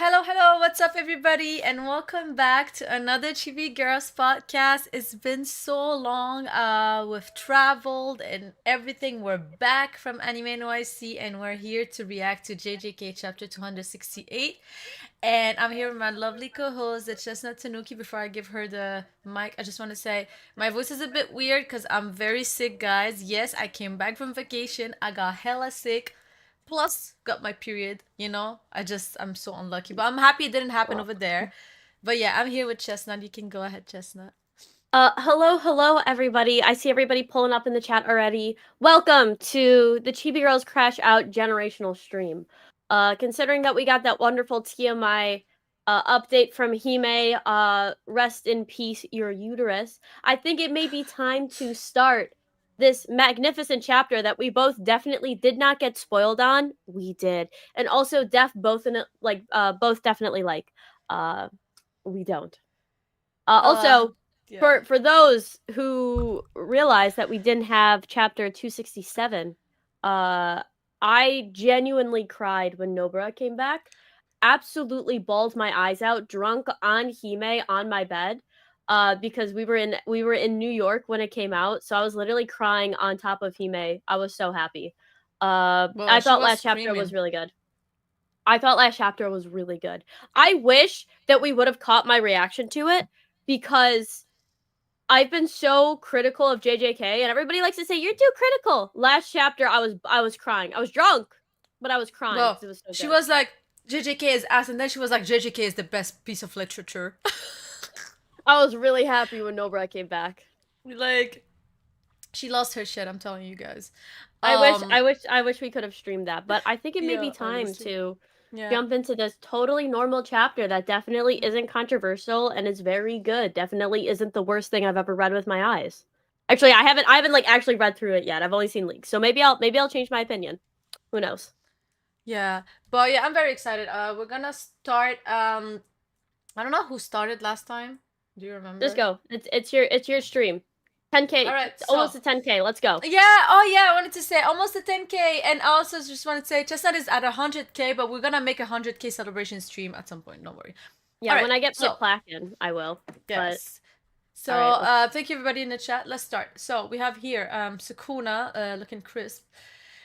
Hello, hello, what's up, everybody, and welcome back to another Chibi Girls podcast. It's been so long. We've traveled and everything. We're back from Anime NYC, and we're here to react to JJK chapter 268. And I'm here with my lovely co-host, the Chestnut Tanuki. Before I give her the mic, I just want to say my voice is a bit weird because I'm very sick, guys. Yes, I came back from vacation. I got hella sick. Plus, got my period, I'm so unlucky. But I'm happy it didn't happen Well, over there. But yeah, I'm here with Chestnut. You can go ahead, Chestnut. hello, everybody. I see everybody pulling up in the chat already. Welcome to the Chibi Girls Crash Out generational stream. Considering that we got that wonderful TMI update from Hime, rest in peace, your uterus, I think it may be time to start this magnificent chapter that we both definitely did not get spoiled on. We did. And also both definitely uh, we don't. Uh, Also, yeah. for those who realize that we didn't have chapter 267, I genuinely cried when Nobara came back. Absolutely bawled my eyes out, drunk on Hime on my bed. Because we were in New York when it came out, so I was literally crying on top of Hime. I was so happy. Well, I she thought was last chapter was screaming. really good. I thought last chapter was really good. I wish that we would have caught my reaction to it because I've been so critical of JJK, and everybody likes to say you're too critical. Last chapter, I was crying. I was drunk, but I was crying Well, because it was so she good. was like, JJK is ass, and then she was like, JJK is the best piece of literature. I was really happy when Nobra came back. Like, she lost her shit, I'm telling you guys. I wish, Um, I wish, I wish we could have streamed that, but I think it may be yeah, time honestly. to Yeah. jump into this totally normal chapter that definitely isn't controversial and is very good. Definitely isn't the worst thing I've ever read with my eyes. Actually, I haven't like actually read through it yet. I've only seen leaks, so maybe I'll change my opinion. Who knows? Yeah. But yeah, I'm very excited. We're gonna start. I don't know who started last time. Do you Just remember? go. It's your stream. All 10K, right, so almost a 10K. Let's go. yeah, oh yeah, I wanted to say almost a 10K, and I also just wanted to say Chestnut is at 100K, but we're gonna make a 100K celebration stream at some point. Don't worry. All Yeah, right, when I get my so plaque in, I will. But yes, so all right, let's. thank you everybody in the chat. Let's start. So we have here Sukuna looking crisp.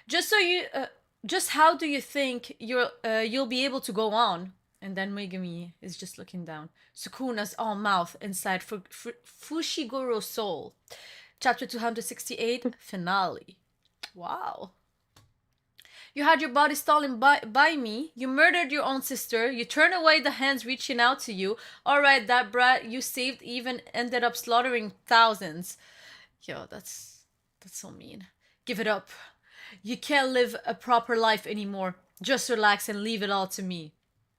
Just so you, just how do you think you'll be able to go on? And then Megumi is just looking down. Sukuna's all mouth inside Fushigoro's soul. Chapter 268, finale. Wow. You had your body stolen by me. You murdered your own sister. You turned away the hands reaching out to you. Alright, that brat you saved even ended up slaughtering thousands. Yo, that's so mean. Give it up. You can't live a proper life anymore. Just relax and leave it all to me.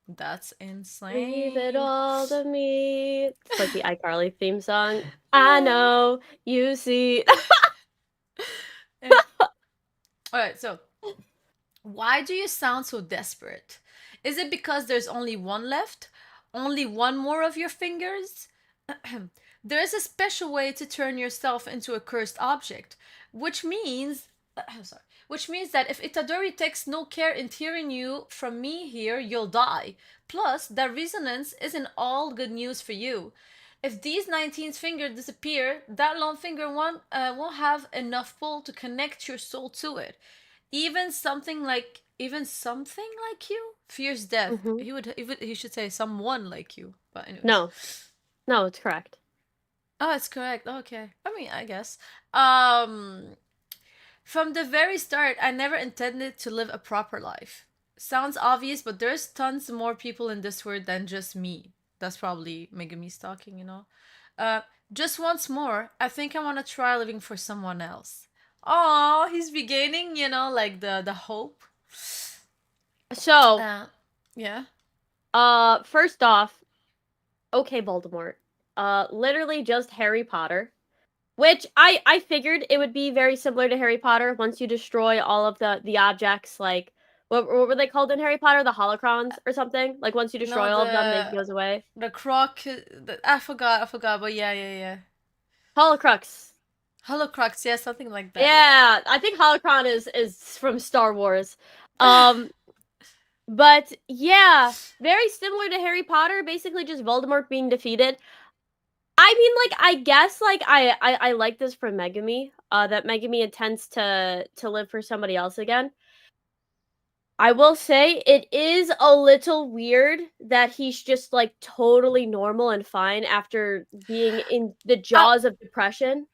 That's Leave it insane. all to me. It's like the iCarly theme song. I know, you see. Alright, so why do you sound so desperate? Is it because there's only one left? Only one more of your fingers? There is a special way to turn yourself into a cursed object, which means sorry, which means that if Itadori takes no care in tearing you from me here, you'll die. Plus, that resonance isn't all good news for you. If these 19th fingers disappear, that long finger one won't have enough pull to connect your soul to it. Even something like you fears death. Hmm. He should say someone like you. But anyways. No, no, it's correct. Oh, it's correct. Okay. I mean, I guess. Um from the very start, I never intended to live a proper life. Sounds obvious, but there's tons more people in this world than just me. That's probably Megumi's talking, you know. Uh, just once more, I think I want to try living for someone else. Oh, he's regaining, like the hope. So, Uh, yeah. first off, okay, Voldemort. Literally just Harry Potter. Which I figured it would be very similar to Harry Potter once you destroy all of the objects, like what were they called in Harry Potter? The holocrons or something? Like once you No, destroy all of them, they goes away. the croc. I forgot, but yeah. Holocrux. Holocrux, yeah, something like that. Yeah. Yeah, I think holocron is from Star Wars. Um But yeah, very similar to Harry Potter, basically just Voldemort being defeated. I mean, like, I guess, like, I like this for Megumi, that Megumi intends to live for somebody else again. I will say it is a little weird that he's just, like, totally normal and fine after being in the I jaws of depression.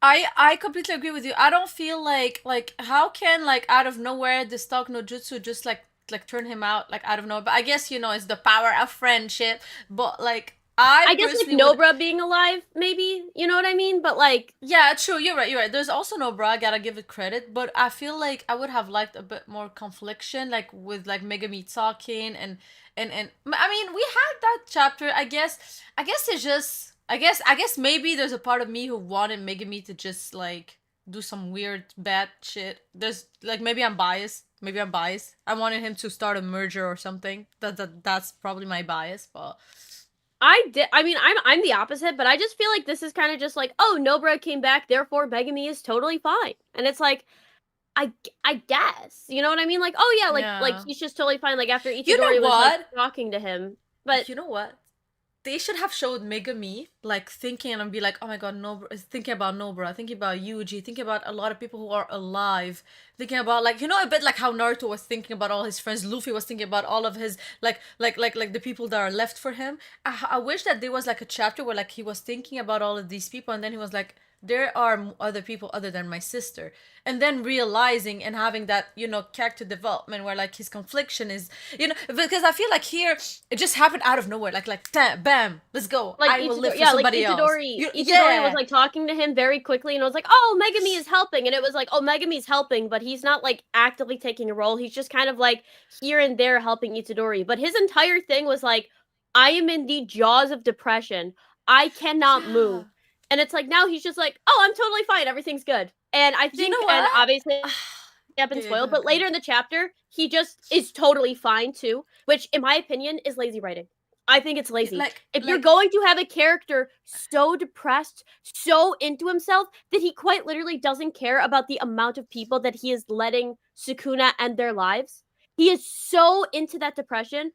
I completely agree with you. I don't feel like how can like out of nowhere this talk no jutsu just like turn him out like out of nowhere. But I guess it's the power of friendship. But like I I guess, like, personally would. Nobra being alive, maybe, you know what I mean? But, like, Yeah, true. You're right. You're right. There's also no bra. I gotta give it credit, but I feel like I would have liked a bit more confliction, like with like Megami talking and I mean we had that chapter. I guess it's just. I guess maybe there's a part of me who wanted Megami to just like do some weird bad shit. There's like maybe I'm biased. Maybe I'm biased. I wanted him to start a merger or something. That's probably my bias, but I mean, I'm the opposite, but I just feel like this is kind of just like, oh, Nobra came back, therefore Megami is totally fine. And it's like, I guess. You know what I mean? Like, oh yeah, like yeah. he's just totally fine. Like after You know Itadori was like what? talking to him. But You know what? They should have showed Megami like thinking and be like, oh my god, Nobra, thinking about Nobra, thinking about Yuji, thinking about a lot of people who are alive, thinking about like a bit like how Naruto was thinking about all his friends, Luffy was thinking about all of his like the people that are left for him. I wish that there was like a chapter where like he was thinking about all of these people and then he was like, there are other people other than my sister, and then realizing and having that character development where like his confliction is because I feel like here it just happened out of nowhere like bam, let's go, like I will live Itadori, for yeah, like somebody else. Itadori was Yeah, like talking to him very quickly and was like, "Oh, Megami is helping," and it was like, "Oh, Megami's helping," but he's not like actively taking a role. He's just kind of like here and there helping Itadori. But his entire thing was like, "I am in the jaws of depression. I cannot yeah. move," and it's like now he's just like, "Oh, I'm totally fine. Everything's good." And I You think, know and what? obviously have been Yeah, go spoiled, ahead, but go ahead. later in the chapter, he just is totally fine too, which in my opinion is lazy writing. I think it's Yeah, lazy. If you're like going to have a character so depressed, so into himself that he quite literally doesn't care about the amount of people that he is letting Sukuna end their lives, he is so into that depression.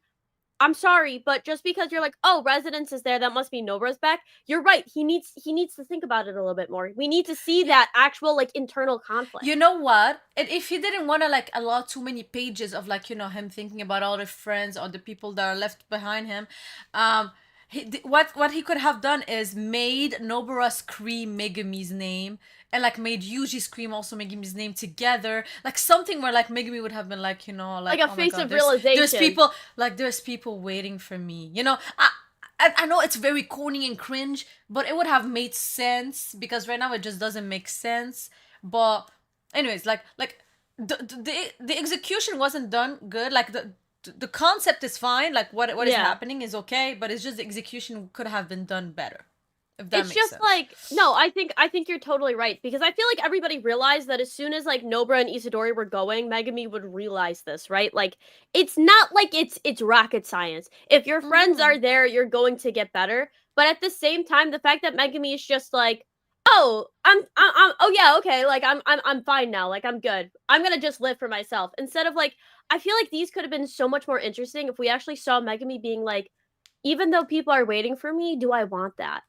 I'm sorry, but just because you're like, oh, Residence is there, that must be Nobra's back. You're right. He needs to think about it a little bit more. We need to see you, that actual like internal conflict. You know what? And if he didn't want to like allow too many pages of like him thinking about all the friends or the people that are left behind him, what he could have done is made Nobara scream Megami's name and like made Yuji scream also Megami's name together, like something where like Megami would have been like Like like a oh my face god, of there's realization. people there's people waiting for me. I know it's very corny and cringe, but it would have made sense because right now it just doesn't make sense. But anyways, like the execution wasn't done good. Like the concept is fine. Like what is Yeah. happening is okay, but it's just the execution could have been done better, if that It's makes just sense. like no, I think you're totally right because I feel like everybody realized that as soon as like Nobra and Isadori were going, Megami would realize this, right? Like it's not like it's rocket science. If your friends Mm-hmm. are there, you're going to get better. But at the same time, the fact that Megami is just like, "Oh, I'm oh yeah, okay, like I'm fine now. Like I'm good. I'm going to just live for myself." Instead of like I feel like these could have been so much more interesting if we actually saw Megami being like, "Even though people are waiting for me, do I want that?"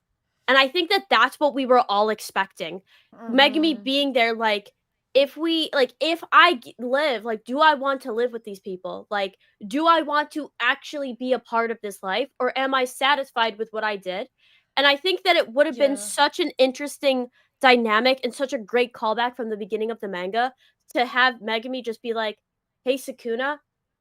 And I think that that's what we were all expecting. Megami Mm-hmm. being there, like, if live, like, do I want to live with these people? Like, do I want to actually be a part of this life, or am I satisfied with what I did? And I think that it would have been Yeah. such an interesting dynamic and such a great callback from the beginning of the manga to have Megami just be like, "Hey, Sukuna,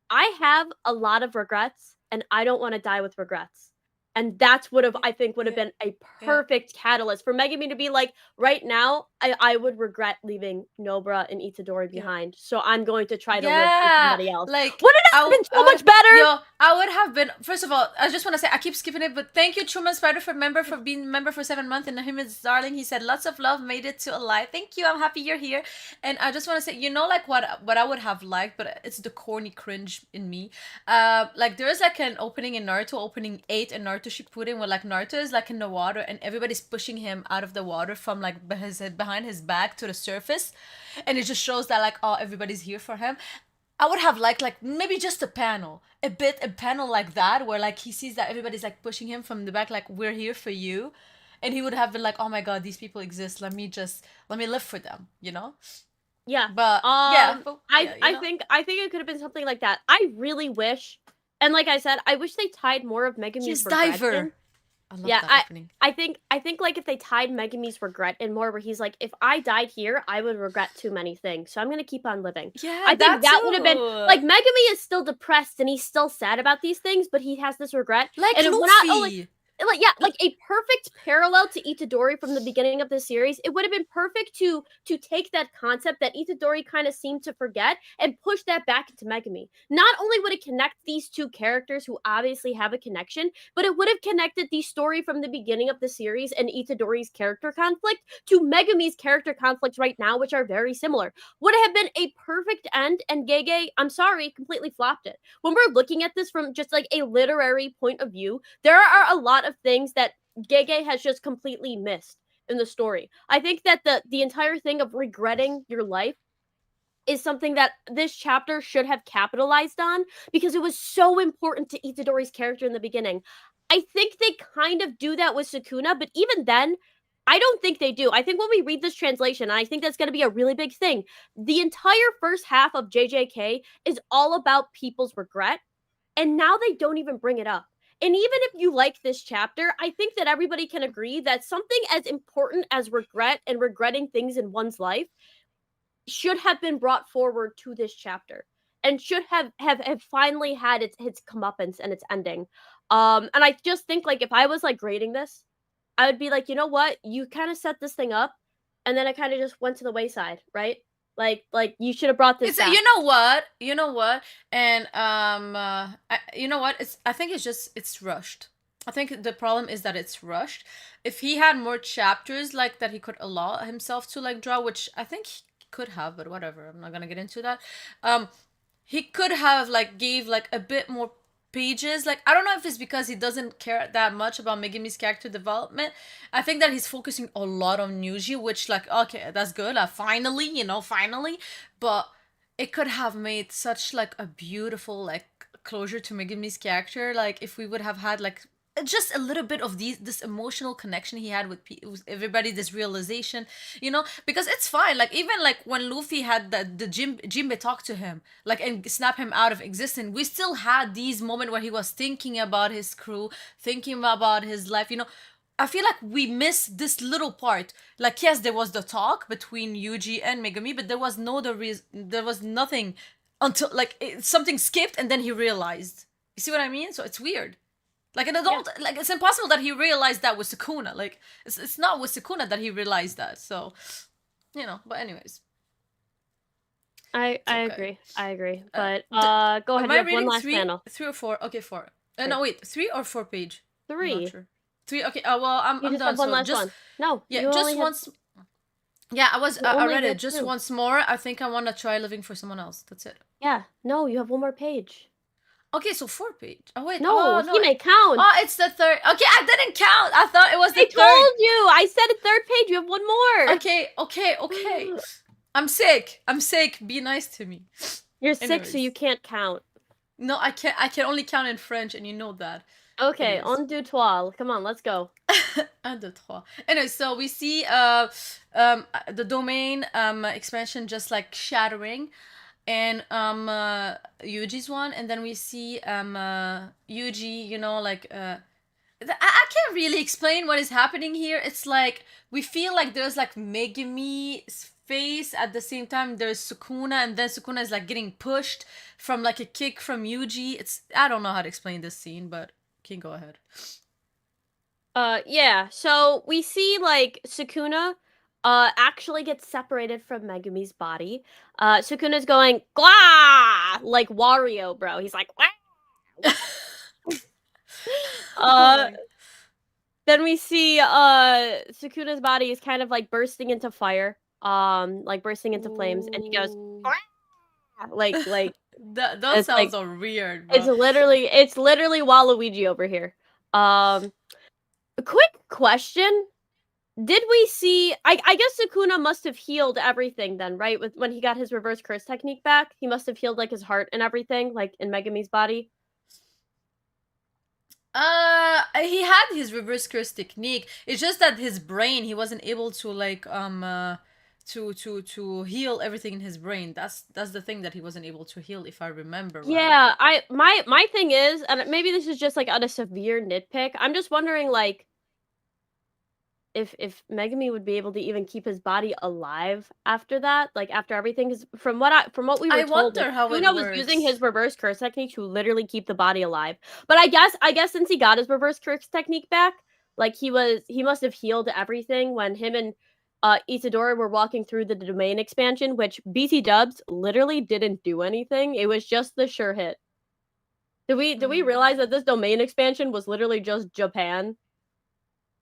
I have a lot of regrets, and I don't want to die with regrets." And that's would have I think would have Yeah. been a Yeah. perfect catalyst for Megami to be like, right now, I would regret leaving Nobra and Itadori Yeah. behind, so I'm going to try to live for Yeah, somebody else. like Wouldn't it have been I so would, much better? yo, I would have been. First of all, I just want to say I keep skipping it, but thank you, Truman Spider, for being member for 7 months, and him is darling. He said lots of love, made it to a live. Thank you. I'm happy you're here, and I just want to say, like what I would have liked, but it's the corny cringe in me. Like there is like an opening in Naruto, opening 8 in Naruto Shippuden, where like Naruto is like in the water and everybody's pushing him out of the water from like behind his back to the surface, and it just shows that like oh everybody's here for him. I would have liked like maybe just a panel, a panel like that where like he sees that everybody's like pushing him from the back, like we're here for you, and he would have been like, oh my god, these people exist. Let me live for them, you know. Yeah. But yeah, but yeah, you I know, think it could have been something like that. I really wish, and like I said, I wish they tied more of Megumi's he's regret in. Diver. I love Yeah, that opening. I think like if they tied Megumi's regret in more, where he's like, if I died here, I would regret too many things, so I'm gonna keep on living. Yeah, I think that that would have been like too. Megumi is still depressed and he's still sad about these things, but he has this regret, Like and it would not only Luffy. like yeah, like a perfect parallel to Itadori from the beginning of the series. It would have been perfect to take that concept that Itadori kind of seemed to forget and push that back into Megumi. Not only would it connect these two characters who obviously have a connection, but it would have connected the story from the beginning of the series and Itadori's character conflict to Megumi's character conflict right now, which are very similar. Would have been a perfect end, and Gege, I'm sorry, completely flopped it. When we're looking at this from just like a literary point of view, there are a lot of things that Gege has just completely missed in the story. I think that the entire thing of regretting your life is something that this chapter should have capitalized on because it was so important to Itadori's character in the beginning. I think they kind of do that with Sukuna, but even then, I don't think they do. I think when we read this translation, and I think that's going to be a really big thing, the entire first half of JJK is all about people's regret, and now they don't even bring it up. And even if you like this chapter, I think that everybody can agree that something as important as regret and regretting things in one's life should have been brought forward to this chapter and should have finally had its comeuppance and its ending. And I just think like if I was like grading this, I would be like, you know what, you kind of set this thing up, and then it kind of just went to the wayside, right? Like you should have brought this It's back. you know what, and you know what? I think it's rushed. I think the problem is that it's rushed. If he had more chapters like that, he could allow himself to like draw, which I think he could have, but whatever. I'm not gonna get into that. Um, he could have like gave like a bit more pages. Like I don't know if it's because he doesn't care that much about Megumi's character development. I think that he's focusing a lot on Yuji, which like okay, that's good. Finally, you know, finally, but it could have made such like a beautiful like closure to Megumi's character. Like if we would have had like just a little bit of this emotional connection he had with everybody, this realization, you know, because it's fine. Like even like when Luffy had the Jinbe talk to him, like and snap him out of existence, we still had these moments where he was thinking about his crew, thinking about his life, you know. I feel like we missed this little part. Like yes, there was the talk between Yuji and Megumi, but there was there was nothing until like something skipped and then he realized. You see what I mean? So it's weird. Like an adult, yeah. Like it's impossible that he realized that with Sukuna. Like it's not with Sukuna that he realized that. So, you know. But anyways, I okay. I agree. But go ahead. Am You I have one reading last three, panel. 3 or 4? Okay, 4. No, wait, 3 or 4 page. I'm not 3. sure. 3. Okay. Well, You I'm just done. have one So last just one. No, yeah, you just only have once. Yeah, you I only read have it. Just 2. once more. I think I want to try living for someone else. That's it. Yeah. No, you have one more page. Okay, so 4 page. Oh wait. No, Oh he no. may count. Oh, it's the third. Okay, I didn't count. I thought it was the I third. told you. I said a third page. You have one more. Okay. I'm sick. I'm sick. Be nice to me. You're sick, Anyways. so you can't count. No, I can't. I can only count in French, and you know that. Okay, Anyways. on deux trois. Come on, let's go. 1, 2, 3. Anyway, so we see the domain expansion just like shattering, and Yuji's one, and then we see Yuji, you know, like I can't really explain what is happening here. It's like we feel like there's like Megumi's face at the same time there's Sukuna, and then Sukuna is like getting pushed from like a kick from Yuji. It's I don't know how to explain this scene, but can go ahead. Yeah. So we see like Sukuna actually gets separated from Megumi's body. Sukuna's going "Glah!" like Wario, bro. He's like "Wah!" Then we see Sukuna's body is kind of like bursting into fire. Like bursting into flames, and he goes "Glah!" like those sounds are weird, bro. It's literally Waluigi over here. A quick question. Did we see? I guess Sukuna must have healed everything then, right? With when he got his reverse curse technique back, he must have healed like his heart and everything, like in Megumi's body. He had his reverse curse technique. It's just that his brain, he wasn't able to like to heal everything in his brain. That's the thing that he wasn't able to heal, if I remember right. Yeah, my thing is, and maybe this is just like on a severe nitpick. I'm just wondering, like, if Megumi would be able to even keep his body alive after that, like after everything. Because from what we I were told, like wonder how it Sukuna was using his works. reverse curse technique to literally keep the body alive. But I guess since he got his reverse curse technique back, like he must have healed everything when him and Itadori were walking through the domain expansion, which BT Dubs literally didn't do anything. It was just the sure hit. Did we realize that this domain expansion was literally just Japan?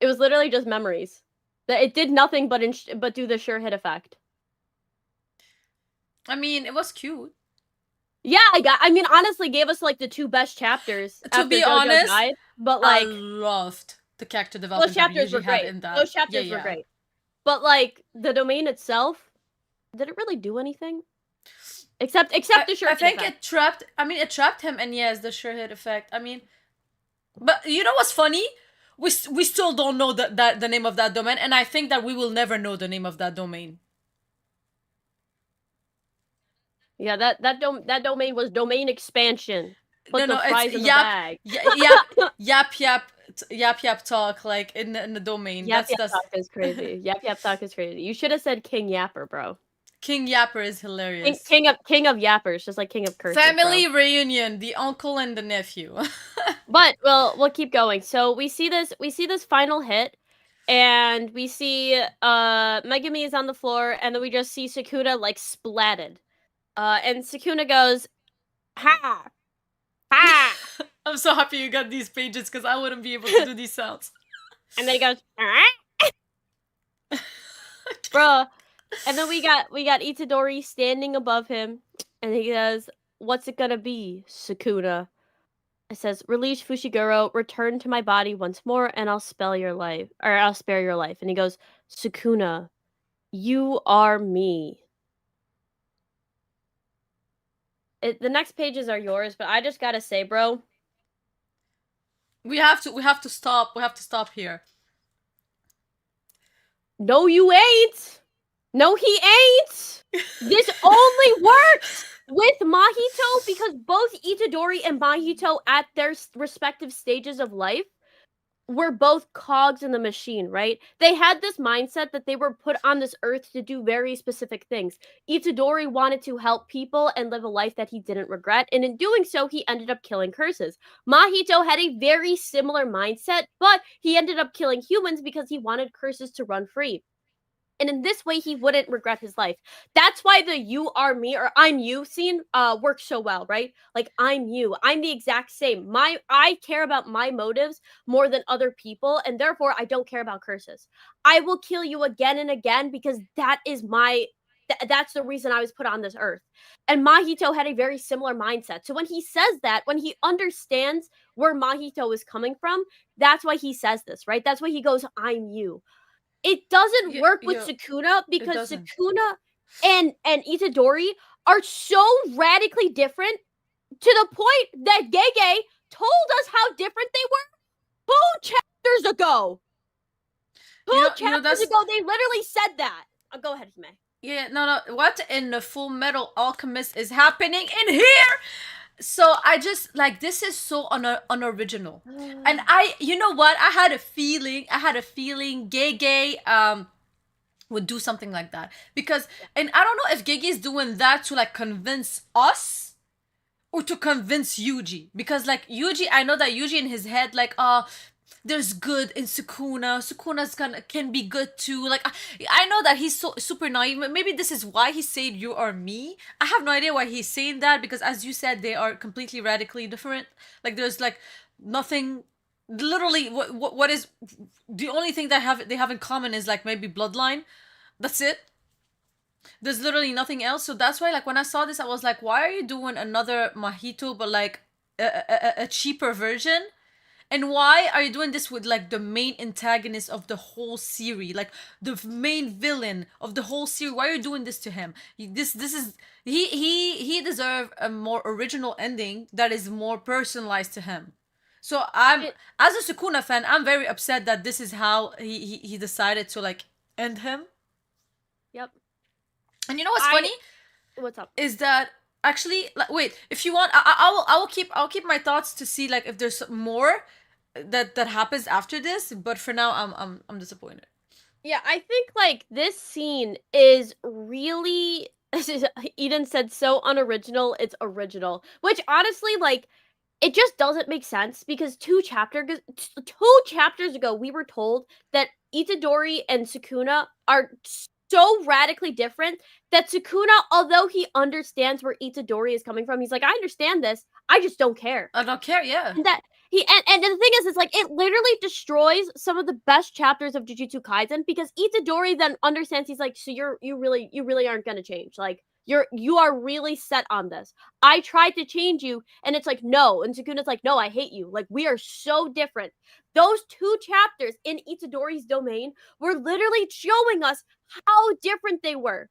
It was literally just memories. That it did nothing but do the sure hit effect. I mean, it was cute. Yeah, I mean, honestly, gave us like the two best chapters To after be JoJo honest, died. But I like, loved the character those development that chapters were Yuji had great. in that. Those Yeah, chapters were yeah. great. But like, the domain itself, did it really do anything? Except the I sure hit think effect. it trapped. I mean, it trapped him, and yes, the sure hit effect. I mean, but you know what's funny? We still don't know that the name of that domain, and I think that we will never know the name of that domain. Yeah, that domain was domain expansion. No, Put the no, it's fries in the bag. yap talk like in the domain. Yap Yap That's Talk is crazy. Yap Yap Talk is crazy. You should have said King Yapper, bro. King Yapper is King, hilarious. king of King of Yappers, just like King of Curses, bro. Family reunion, the uncle and the nephew. But we'll keep going. So we see this final hit, and we see Megumi is on the floor, and then we just see Sukuna like splatted. And Sukuna goes, ha ha, I'm so happy you got these pages because I wouldn't be able to do these sounds. and then he goes, bruh. And then we got Itadori standing above him, and he goes, "What's it gonna be, Sukuna?" It says, "Release Fushiguro, return to my body once more, and I'll spare your life." Or I'll spare your life. And he goes, "Sukuna, you are me." The next pages are yours, but I just gotta say, bro. We have to stop. We have to stop here. No, you ain't. No, he ain't. This only works with Mahito because both Itadori and Mahito, at their respective stages of life, were both cogs in the machine, right? They had this mindset that they were put on this earth to do very specific things. Itadori wanted to help people and live a life that he didn't regret, and in doing so, he ended up killing curses. Mahito had a very similar mindset, but he ended up killing humans because he wanted curses to run free. And in this way, he wouldn't regret his life. That's why the "you are me" or "I'm you" scene works so well, right? Like, I'm you. I'm the exact same. I care about my motives more than other people, and therefore I don't care about curses. I will kill you again and again because that is that's the reason I was put on this earth. And Mahito had a very similar mindset. So when he says that, when he understands where Mahito is coming from, that's why he says this, right? That's why he goes, "I'm you." It doesn't You, work with you, Sukuna it because doesn't. Sukuna and Itadori are so radically different to the point that Gege told us how different they were 2 chapters ago. You Two know, chapters that's ago, they literally said that. Go ahead, Hime. yeah. No, no. What in the Full Metal Alchemist is happening in here? So I just like this is so unoriginal, and you know what? I had a feeling. Gay would do something like that because, and I don't know if Gege is doing that to like convince us or to convince Yuji, because like Yuji, I know that Yuji in his head like there's good in Sukuna. Sukuna's can be good too. Like I know that he's so super naive. Maybe this is why he said you are me. I have no idea why he's saying that because as you said, they are completely radically different. Like there's like nothing. Literally, what is the only thing that they have in common is like maybe bloodline. That's it. There's literally nothing else. So that's why like when I saw this, I was like, why are you doing another mojito but like a cheaper version? And why are you doing this with like the main antagonist of the whole series, like the main villain of the whole series? Why are you doing this to him? This is he deserve a more original ending that is more personalized to him. So I'm, It, as a Sukuna fan, I'm very upset that this is how he decided to like end him. yep. And you know what's funny What's up? is that actually, like, wait, if you want, I will keep my thoughts to see like if there's more that happens after this. But for now, I'm disappointed. Yeah, I think like this scene is really Eden said so unoriginal, it's original. Which honestly, like, it just doesn't make sense because two chapters ago we were told that Itadori and Sukuna are so radically different that Sukuna, although he understands where Itadori is coming from, he's like, I understand this, I just don't care. I don't care. Yeah. And that and the thing is, it's like it literally destroys some of the best chapters of Jujutsu Kaisen because Itadori then understands. He's like, so you really aren't gonna change. Like you are really set on this. I tried to change you, and it's like no. And Sukuna's like, no, I hate you. Like we are so different. Those two chapters in Itadori's domain were literally showing us how different they were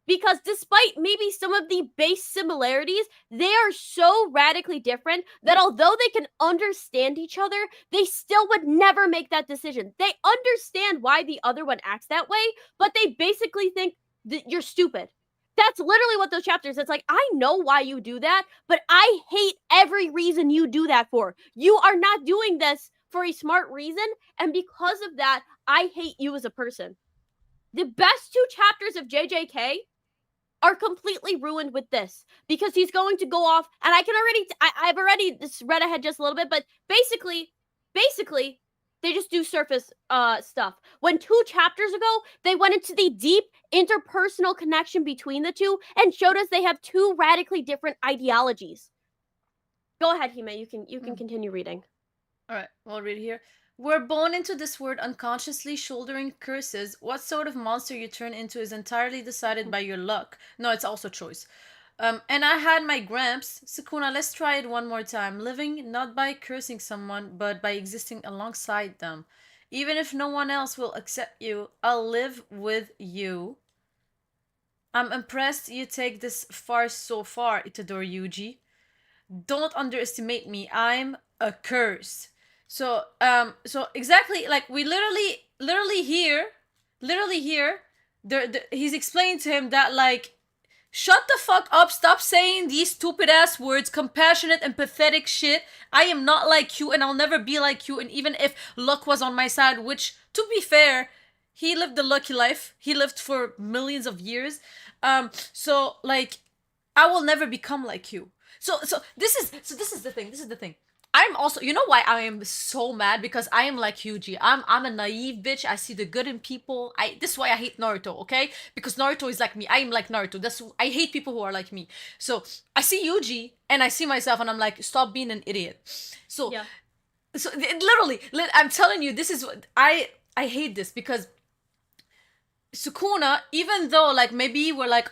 because despite maybe some of the base similarities, they are so radically different that although they can understand each other, they still would never make that decision. They understand why the other one acts that way, but they basically think that you're stupid. That's literally what those chapters. It's like, I know why you do that, but I hate every reason you do that for. You are not doing this for a smart reason, and because of that, I hate you as a person. The best two chapters of JJK are completely ruined with this because he's going to go off, and I've already read ahead just a little bit, but basically they just do surface stuff. When 2 chapters ago they went into the deep interpersonal connection between the two and showed us they have two radically different ideologies. Go ahead, Hime. You can continue reading. All right, we'll read here. We're born into this world unconsciously shouldering curses. What sort of monster you turn into is entirely decided by your luck. No, it's also choice. And I had my gramps. Sukuna, let's try it one more time. Living not by cursing someone, but by existing alongside them. Even if no one else will accept you, I'll live with you. I'm impressed you take this far so far, Itadori Yuji. Don't underestimate me. I'm a curse. So exactly, like we literally here, he's explaining to him that like, shut the fuck up, stop saying these stupid ass words, compassionate and pathetic shit. I am not like you, and I'll never be like you. And even if luck was on my side, which to be fair, he lived a lucky life. He lived for millions of years. So like, I will never become like you. So this is the thing. This is the thing. I'm also, you know why I am so mad, because I am like Yuji. I'm a naive bitch. I see the good in people. This is why I hate Naruto, okay? Because Naruto is like me. I am like Naruto. I hate people who are like me. So I see Yuji and I see myself and I'm like, stop being an idiot. So Yeah. so literally, I'm telling you, this is what I hate this, because Sukuna, even though like maybe we're like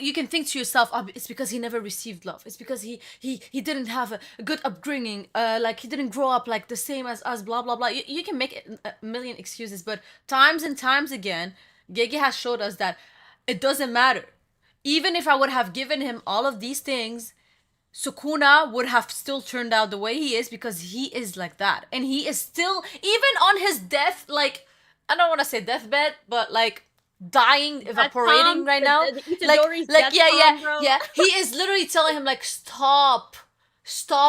you can think to yourself, it's because he never received love. It's because he didn't have a good upbringing. Like he didn't grow up like the same as us. Blah blah blah. You can make a million excuses, but times and times again, Gege has showed us that it doesn't matter. Even if I would have given him all of these things, Sukuna would have still turned out the way he is, because he is like that, and he is still, even on his death, like, I don't want to say deathbed, but like dying, evaporating right now. Like yeah. He is literally telling him like, stop,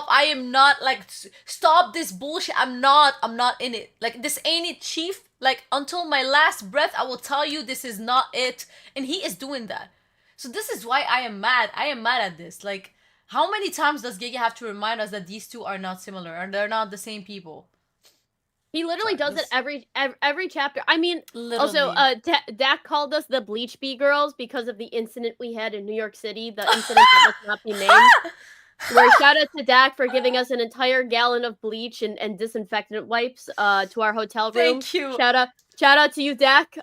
I am not like, stop this bullshit. I'm not in it. Like, this ain't it, chief. Like, until my last breath, I will tell you this is not it. And he is doing that. So this is why I am mad. I am mad at this. Like, how many times does Gege have to remind us that these two are not similar and they're not the same people? He literally does it every chapter. I mean, literally. Also, Dak called us the Bleach Bee Girls because of the incident we had in New York City, the incident that must not be named. Where shout out to Dak for giving us an entire gallon of bleach and disinfectant wipes to our hotel room. Thank you. Shout out to you, Dak.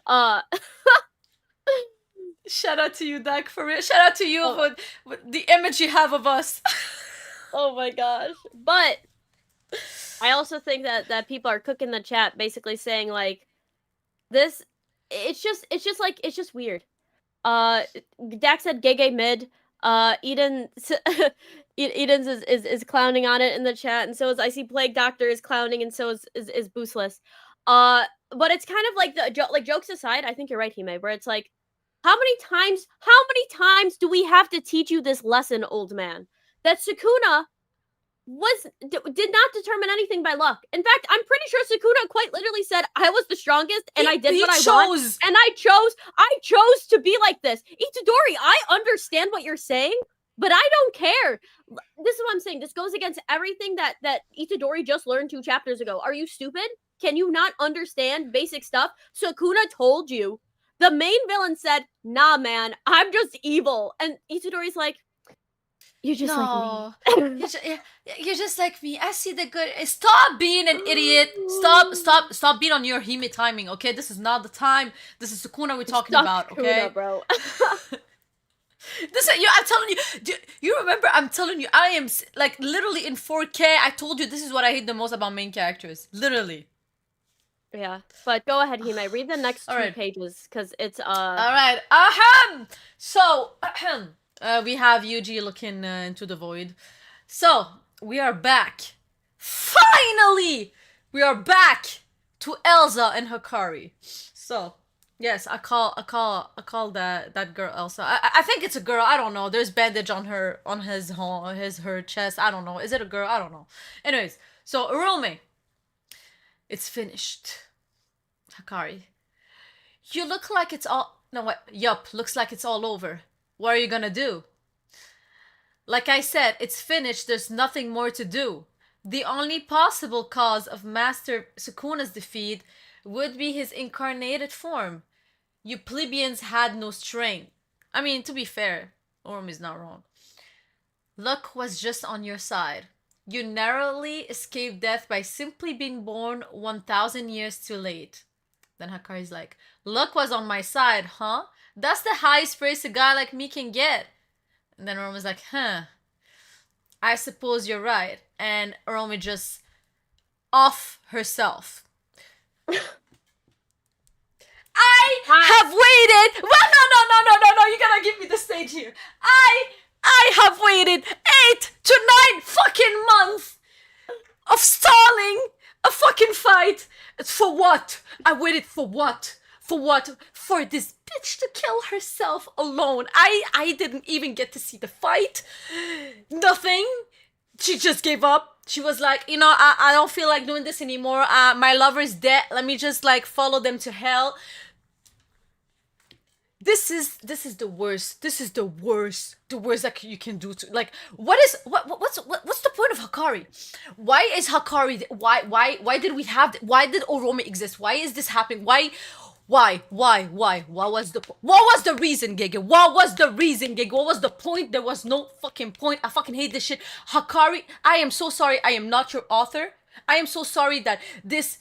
Shout out to you, Dak, for real. Shout out to you for the image you have of us. Oh my gosh. But I also think that people are cooking the chat, basically saying like this. It's just weird. Dax said Gege mid. Eden Eden's is clowning on it in the chat, and so is I see Plague Doctor is clowning, and so is Boostless. But it's kind of like like jokes aside, I think you're right, Hime, where it's like, how many times do we have to teach you this lesson, old man? That Sukuna did not determine anything by luck. In fact, I'm pretty sure Sukuna quite literally said, "I was the strongest, and I did what I want, and I chose to be like this." Itadori, I understand what you're saying, but I don't care. This is what I'm saying. This goes against everything that Itadori just learned 2 chapters ago. Are you stupid? Can you not understand basic stuff? Sukuna told you. The main villain said, "Nah, man, I'm just evil," and Itadori's like, "You're just like me." You're just like me. I see the good. Stop being an idiot. Stop being on your Hime timing. Okay, this is not the time. This is Sukuna we're talking about. Okay, Sukuna, bro. this is, I'm telling you. Do you remember? I'm telling you. I am like literally in 4K. I told you this is what I hate the most about main characters. Literally. Yeah, but go ahead, Hime. Read the next 2 Alright. pages, because it's All right. Ahem. So we have YUJI looking into the void. So we are back. Finally, we are back to Elsa and Hikari. So yes, I call that girl Elsa. I think it's a girl. I don't know. There's bandage on her her chest. I don't know. Is it a girl? I don't know. Anyways, so Urome, it's finished. Hikari, you look like it's all. No, what? Yup, looks like it's all over. What are you gonna do? Like I said, it's finished. There's nothing more to do. The only possible cause of Master Sukuna's defeat would be his incarnated form. You plebeians had no strength. I mean, to be fair, Orm is not wrong. Luck was just on your side. You narrowly escaped death by simply being born 1,000 years too late. Then Hakari's like, luck was on my side, huh? That's the highest praise a guy like me can get. And then Orome's like, huh. I suppose you're right. And Orome just off herself. I have waited. Well, no. You gotta give me the stage here. I have waited 8 to 9 fucking months of stalling a fucking fight. For what? I waited for what? For what? For this bitch to kill herself alone. I didn't even get to see the fight. Nothing. She just gave up. She was like, I don't feel like doing this anymore. My lover's dead. Let me just like follow them to hell. This is the worst. This is the worst. The worst that you can do to like. What's the point of Hikari? Why is Hikari? Why did we have? Why did Orome exist? Why is this happening? Why? What was the reason, Gege? What was the reason, Gege? What was the point? There was no fucking point. I fucking hate this shit. Hikari, I am so sorry. I am not your author. I am so sorry that this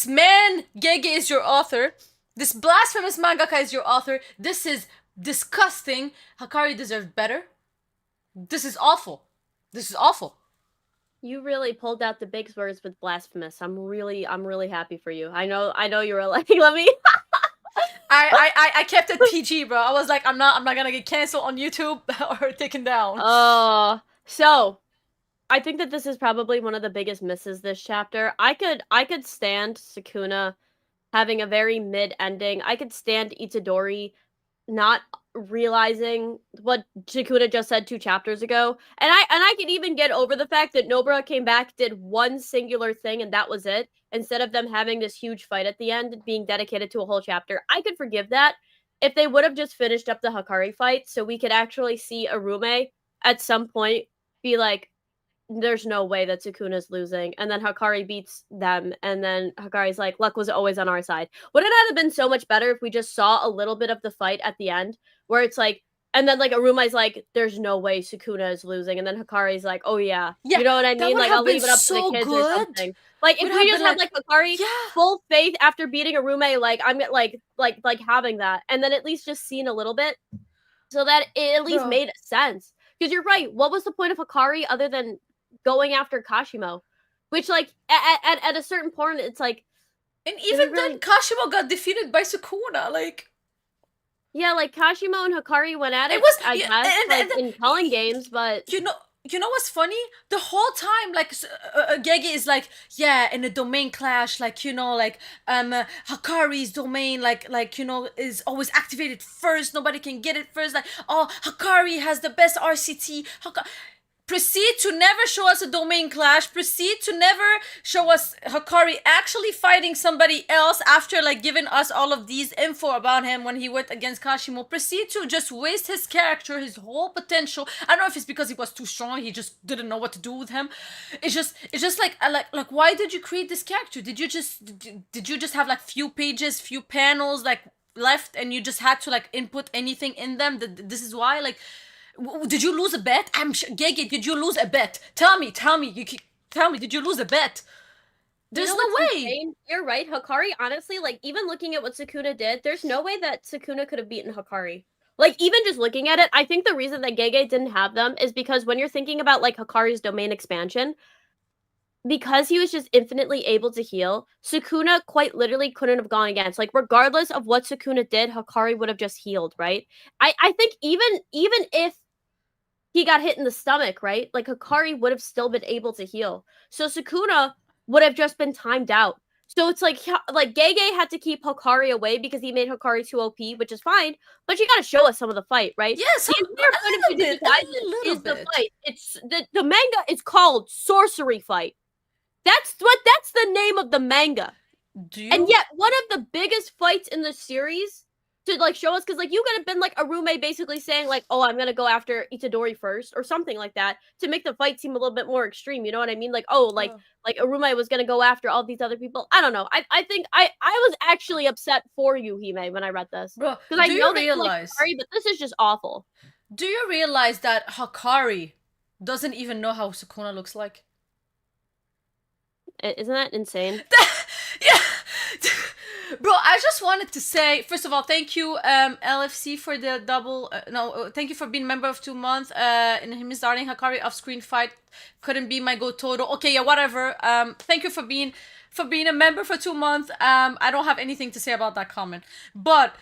man, Gege, is your author. This blasphemous mangaka is your author. This is disgusting. Hikari deserved better. This is awful. This is awful. You really pulled out the big words with blasphemous. I'm really happy for you. I know you were like, let me. I kept it PG, bro. I was like, I'm not gonna get canceled on YouTube or taken down. So I think that this is probably one of the biggest misses this chapter. I could stand Sukuna having a very mid ending. I could stand Itadori not realizing what Sukuna just said 2 chapters ago. And I could even get over the fact that Nobara came back, did one singular thing, and that was it. Instead of them having this huge fight at the end, being dedicated to a whole chapter. I could forgive that if they would have just finished up the Hikari fight, so we could actually see Arume at some point be like, there's no way that Sukuna's losing, and then Hikari beats them, and then Hikari's like, luck was always on our side. Would it not have been so much better if we just saw a little bit of the fight at the end, where it's like, and then like Arume's like, there's no way Sukuna is losing, and then Hikari's like, oh yeah, you know what I mean? Like, I'll leave it up to the kids or something. Like, if we just had like Hikari full faith after beating Arume, like I'm like having that, and then at least just seeing a little bit, so that it at least made sense. Because you're right. What was the point of Hikari other than going after Kashimo, which like at a certain point it's like, and even then Kashimo got defeated by Sukuna. Like, yeah, like Kashimo and Hikari went at it, was, I yeah, guess, like in calling games, but you know what's funny? The whole time, like, Gege is like, yeah, in a domain clash, like, you know, like, Hakari's domain, like, you know, is always activated first. Nobody can get it first. Like, oh, Hakari has the best RCT. Proceed to never show us a domain clash. Proceed to never show us Hikari actually fighting somebody else after like giving us all of these info about him when he went against Kashimo. Proceed to just waste his character, his whole potential. I don't know if it's because he was too strong, he just didn't know what to do with him. It's just like why did you create this character? Did you just have like few pages, few panels like left, and you just had to like input anything in them? This is why, like. Did you lose a bet? I'm sure. Gege, did you lose a bet? Tell me. Tell me, did you lose a bet? There's no way. Insane? You're right. Hikari, honestly, like, even looking at what Sukuna did, there's no way that Sukuna could have beaten Hikari. Like, even just looking at it, I think the reason that Gege didn't have them is because when you're thinking about, like, Hikari's domain expansion, because he was just infinitely able to heal, Sukuna quite literally couldn't have gone against. Like, regardless of what Sukuna did, Hikari would have just healed, right? I think even if he got hit in the stomach, right? Like, Hikari would have still been able to heal. So Sukuna would have just been timed out. So it's like Gege had to keep Hikari away because he made Hikari too OP, which is fine. But you gotta show us some of the fight, right? Yes, the entire point of Jujutsu Kaisen is the fight. It's the manga is called Sorcery Fight. That's the name of the manga. And yet one of the biggest fights in the series to like show us, because like you could have been like Arume basically saying like, oh, I'm gonna go after Itadori first or something like that to make the fight seem a little bit more extreme, you know what I mean? Like, oh, like Arume was gonna go after all these other people. I don't know. I think I was actually upset for you, Hime, when I read this. Bro, because I know that you like Hikari, but this is just awful. Do you realize that Hikari doesn't even know how Sukuna looks like? Isn't that insane? Yeah. Bro, I just wanted to say, first of all, thank you, LFC, for the double. Thank you for being member of 2 months. In him starting Hikari off-screen fight couldn't be my go total. Okay, yeah, whatever. Thank you for being a member for 2 months. I don't have anything to say about that comment, but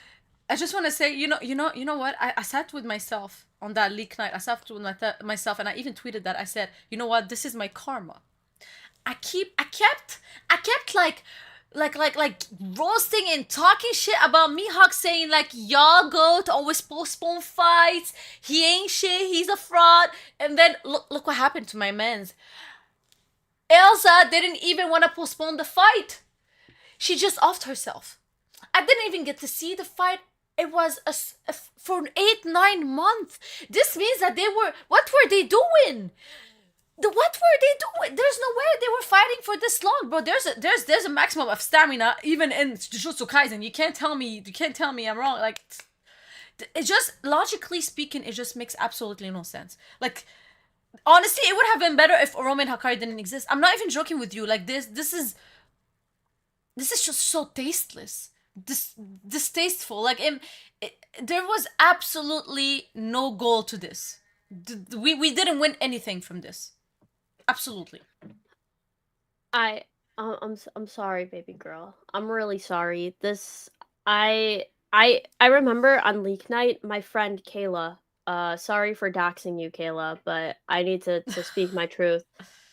I just want to say, you know what? I sat with myself on that leak night. I sat with myself, and I even tweeted that. I said, you know what? This is my karma. I kept like roasting and talking shit about Mihawk, saying like, y'all go to always postpone fights, he ain't shit, he's a fraud. And then look what happened to my mans. Elsa didn't even want to postpone the fight. She just offed herself. I didn't even get to see the fight. It was for 8-9 months. This means that what were they doing? What were they doing? There's no way they were fighting for this long, bro. There's a maximum of stamina even in Jujutsu Kaisen. You can't tell me I'm wrong. Like, it just, logically speaking, it just makes absolutely no sense. Like, honestly, it would have been better if Oromi and Hikari didn't exist. I'm not even joking with you. Like, this is just so tasteless. Distasteful. Like, there was absolutely no goal to this. We didn't win anything from this. Absolutely. I'm sorry, baby girl. I'm really sorry. I remember on leak night, my friend Kayla, sorry for doxing you, Kayla, but I need to speak my truth.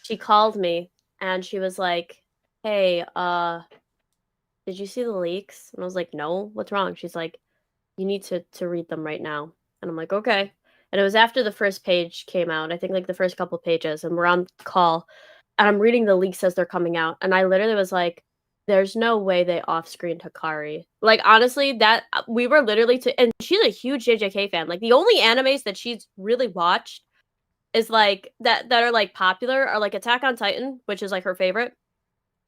She called me and she was like, hey, did you see the leaks? And I was like, no, what's wrong? She's like, you need to read them right now. And I'm like, okay. And it was after the first page came out, I think like the first couple pages, and we're on call, and I'm reading the leaks as they're coming out, and I literally was like, there's no way they off-screened Hikari. Like, honestly, that we were literally and she's a huge JJK fan. Like, the only animes that she's really watched is like that are like popular are like Attack on Titan, which is like her favorite,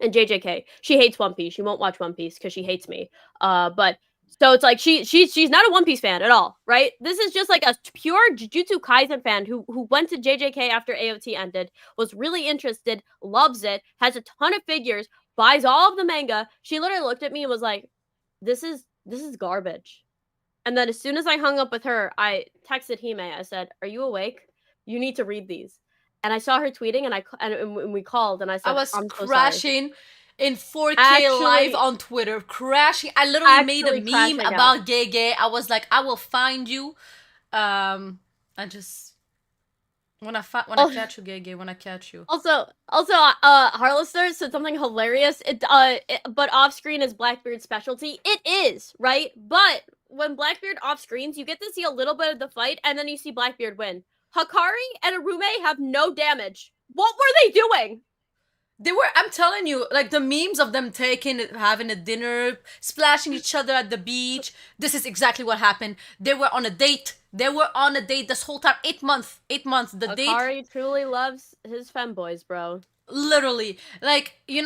and JJK. She hates One Piece. She won't watch One Piece because she hates me. But so it's like she's not a One Piece fan at all, right? This is just like a pure Jujutsu Kaisen fan who went to JJK after AOT ended, was really interested, loves it, has a ton of figures, buys all of the manga. She literally looked at me and was like, "This is garbage." And then as soon as I hung up with her, I texted Hime. I said, "Are you awake? You need to read these." and I saw her tweeting, and we called, and I I said, was "I'm so sorry." crashing in 4K live Actually, on Twitter. Crashing. I literally made a actually meme crashing out. about Gege. I was like, I will find you. I just when I Oh, catch you, Gege. When I catch you. also, Harlester said something hilarious. But off screen is Blackbeard's specialty. It is, right? But when Blackbeard off screens, you get to see a little bit of the fight, and then you see Blackbeard win. Hakari and Arume have no damage. What were they doing? They were, I'm telling you, like the memes of them having a dinner, splashing each other at the beach. This is exactly what happened. They were on a date. They were on a date this whole time. 8 months. 8 months. The date, Hakari truly loves his femboys, bro. literally. Like, it's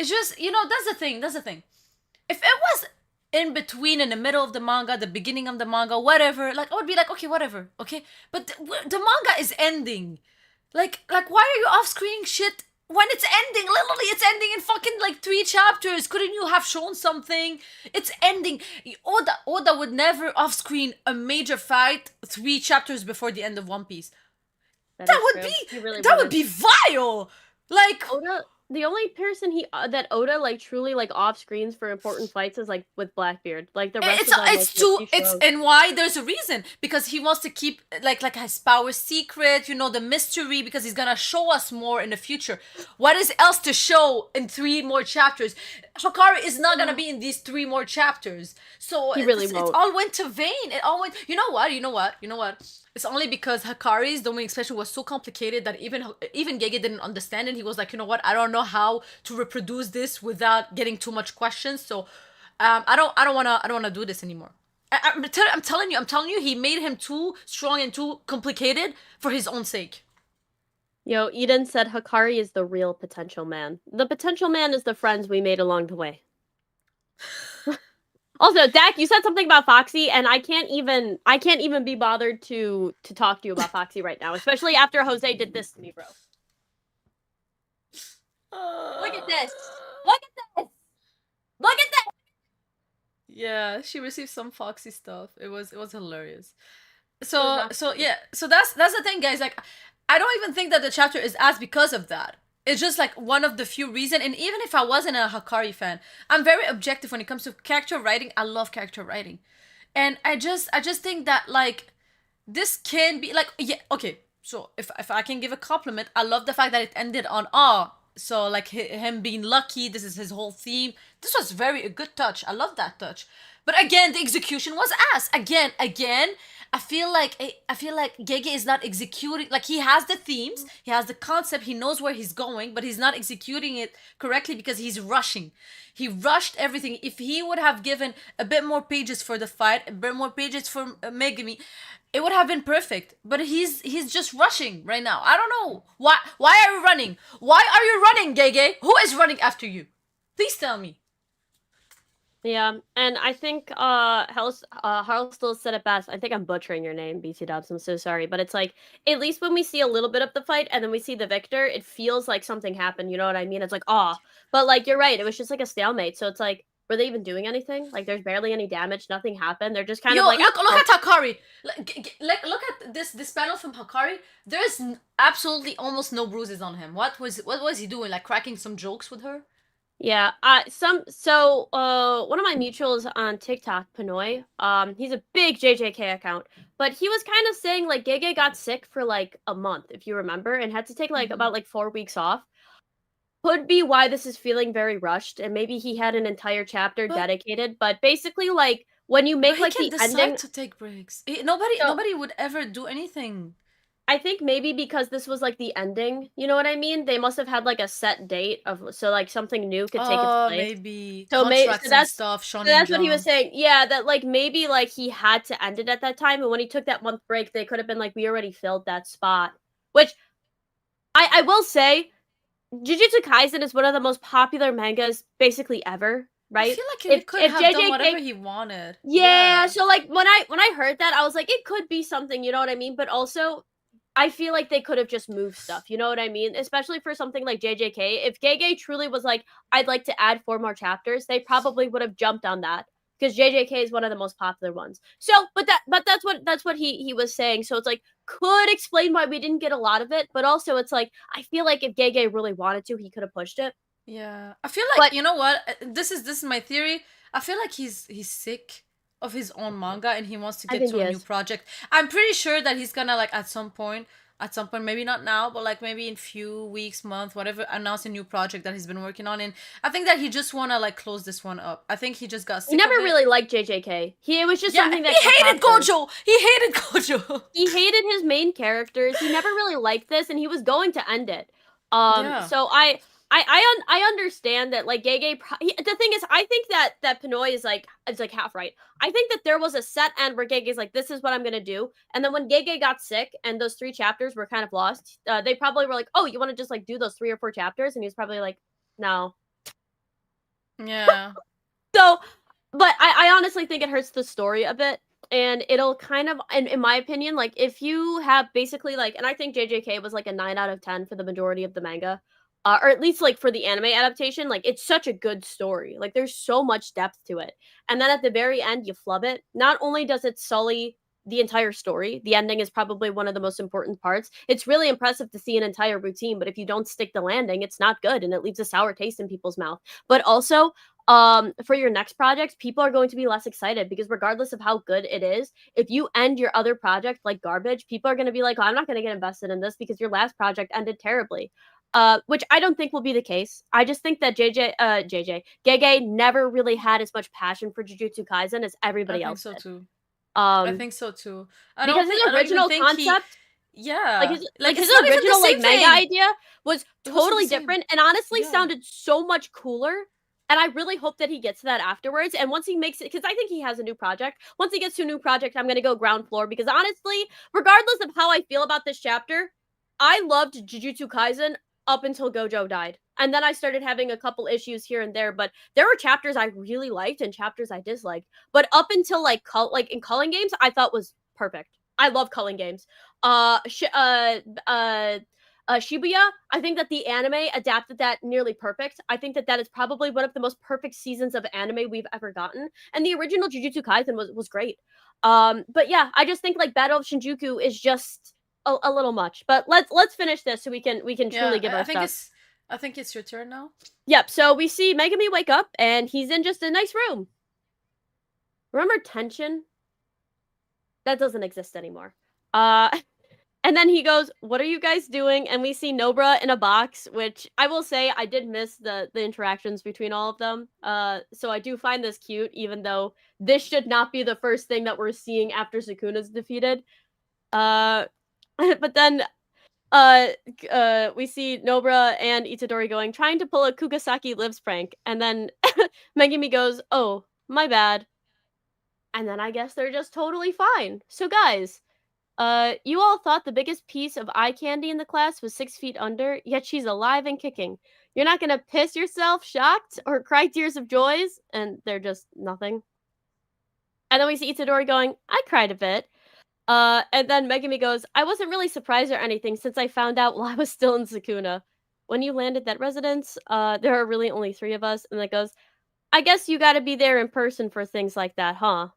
just, that's the thing. That's the thing. If it was in between, in the middle of the manga, the beginning of the manga, whatever, like, I would be like, okay, whatever, okay? But the manga is ending. Like, why are you off-screening shit when it's ending? Literally, it's ending in fucking like 3 chapters. Couldn't you have shown something? It's ending. Oda would never off-screen a major fight 3 chapters before the end of One Piece. That would Really be vile. Like, Oda, the only person that Oda like truly like off screens for important fights is like with Blackbeard. Like the rest of them, and why there's a reason, because he wants to keep like his power secret, the mystery, because he's gonna show us more in the future. What is else to show in 3 more chapters? Hakari is not gonna be in these 3 more chapters, so he really it won't. all went to vain. It all went. You know what? It's only because Hakari's domain expression was so complicated that even Gege didn't understand it. He was like, you know what? I don't know how to reproduce this without getting too much questions. So, I don't wanna do this anymore. I'm telling you, he made him too strong and too complicated for his own sake. Yo, Eden said Hakari is the real potential man. The potential man is the friends we made along the way. Also, Dak, you said something about Foxy, and I can't even be bothered to talk to you about Foxy right now, especially after Jose did this to me, bro. Look at this. Look at this. Look at this. Yeah, she received some Foxy stuff. It was hilarious. So that's the thing, guys. Like, I don't even think that the chapter is as because of that. It's just like one of the few reasons. And even if I wasn't a Hakari fan, I'm very objective when it comes to character writing. I love character writing, and I just think that like this can be like, yeah, okay. So if I can give a compliment, I love the fact that it ended on awe. So like him being lucky, this is his whole theme. This was a good touch. I love that touch. But again, the execution was ass. Again, I feel like Gege is not executing. Like, he has the themes, he has the concept, he knows where he's going, but he's not executing it correctly because he's rushing. He rushed everything. If he would have given a bit more pages for the fight, a bit more pages for Megumi, it would have been perfect. But he's just rushing right now. I don't know why. Why are you running? Why are you running, Gege? Who is running after you? Please tell me. Yeah, and I think Harl still said it best. I think I'm butchering your name, BC Dubs. I'm so sorry, but it's like, at least when we see a little bit of the fight and then we see the victor, it feels like something happened. You know what I mean? It's like, but like you're right, it was just like a stalemate. So it's like, were they even doing anything? Like, there's barely any damage. Nothing happened. They're just kind of like, look at Hakari. Look at this panel from Hakari. There's absolutely almost no bruises on him. What was he doing? Like, cracking some jokes with her? Yeah, one of my mutuals on TikTok, Pinoy, he's a big JJK account, but he was kind of saying like Gege got sick for like a month, if you remember, and had to take like about like 4 weeks off. Could be why this is feeling very rushed, and maybe he had an entire chapter dedicated, but basically like when you make like the ending to take breaks. Nobody would ever do anything. I think maybe because this was like the ending, you know what I mean? They must have had like a set date so like something new could take its place. Maybe so contracts and stuff. So that's what he was saying. Yeah, that like maybe like he had to end it at that time, and when he took that month break, they could have been like, we already filled that spot. Which I will say, Jujutsu Kaisen is one of the most popular mangas basically ever. Right? I feel like he could have done whatever he wanted. Yeah, so like when I heard that, I was like, it could be something, you know what I mean? But also, I feel like they could have just moved stuff, you know what I mean? Especially for something like JJK. If Gege truly was like, I'd like to add 4 more chapters, they probably would have jumped on that. because JJK is one of the most popular ones. So, but that's what he was saying. So it's like could explain why we didn't get a lot of it, but also it's like I feel like if Gege really wanted to, he could have pushed it. Yeah, I feel like But you know what? This is my theory. I feel like he's sick of his own manga and he wants to I get think to he a new is. project. I'm pretty sure that he's gonna like at some point, maybe not now, but like maybe in few weeks, month, whatever, announce a new project that he's been working on. And I think that he just wanna like close this one up. I think he just got He sick never of it. really liked JJK. It was just Yeah, something he that kept hated happening. Gojo. He hated Gojo. He hated his main characters. He never really liked this, and he was going to end it. Yeah, So I understand that like Gege. The thing is, I think that Pinoy is like half right. I think that there was a set end where Gege's like, this is what I'm gonna do, and then when Gege got sick and those 3 chapters were kind of lost, they probably were like, oh, you want to just like do those 3 or 4 chapters, and he was probably like, no. yeah. So, but I honestly think it hurts the story a bit. And it'll kind of, in my opinion, like if you have basically like, and I think JJK was like a 9 out of 10 for the majority of the manga, or at least like for the anime adaptation. Like it's such a good story. Like there's so much depth to it. And then at the very end, you flub it. Not only does it sully the entire story, the ending is probably one of the most important parts. It's really impressive to see an entire routine, but if you don't stick the landing, it's not good and it leaves a sour taste in people's mouth. But also, for your next project, people are going to be less excited because regardless of how good it is, if you end your other project like garbage, people are going to be like, oh, I'm not going to get invested in this because your last project ended terribly. Which I don't think will be the case. I just think that Gege never really had as much passion for Jujutsu Kaisen as I everybody think else so did. too. I Um, think so too. because his I don't even original think he. concept, Yeah, like like his it's not even the original like same manga thing. idea was It wasn't the totally same. different and honestly Yeah. sounded so much cooler. And I really hope that he gets to that afterwards. And once he makes it, because I think he has a new project. Once he gets to a new project, I'm gonna go ground floor because honestly, regardless of how I feel about this chapter, I loved Jujutsu Kaisen up until Gojo died. And then I started having a couple issues here and there, but there were chapters I really liked and chapters I disliked. But up until like in culling games, I thought was perfect. I love culling games. Shibuya, I think that the anime adapted that nearly perfect. I think that is probably one of the most perfect seasons of anime we've ever gotten. And the original Jujutsu Kaisen was great. But yeah, I just think like Battle of Shinjuku is just a little much. But let's finish this so we can truly Yeah, give our stuff. I think it's your turn now. Yep. So we see Megumi wake up and he's in just a nice room. Remember tension? That doesn't exist anymore. And then he goes, "What are you guys doing?" And we see Nobra in a box, which I will say I did miss the interactions between all of them. So I do find this cute, even though this should not be the first thing that we're seeing after Sukuna's defeated. But then we see Nobra and Itadori trying to pull a Kugasaki lives prank, and then Megumi goes, "Oh, my bad." And then I guess they're just totally fine. So guys, you all thought the biggest piece of eye candy in the class was 6 feet under, yet she's alive and kicking. You're not gonna piss yourself, shocked, or cry tears of joys, and they're just nothing. And then we see Itadori I cried a bit. And then Megumi goes, I wasn't really surprised or anything since I found out while I was still in Sukuna. When you landed that residence, there are really only 3 of us, and it goes, I guess you gotta be there in person for things like that, huh?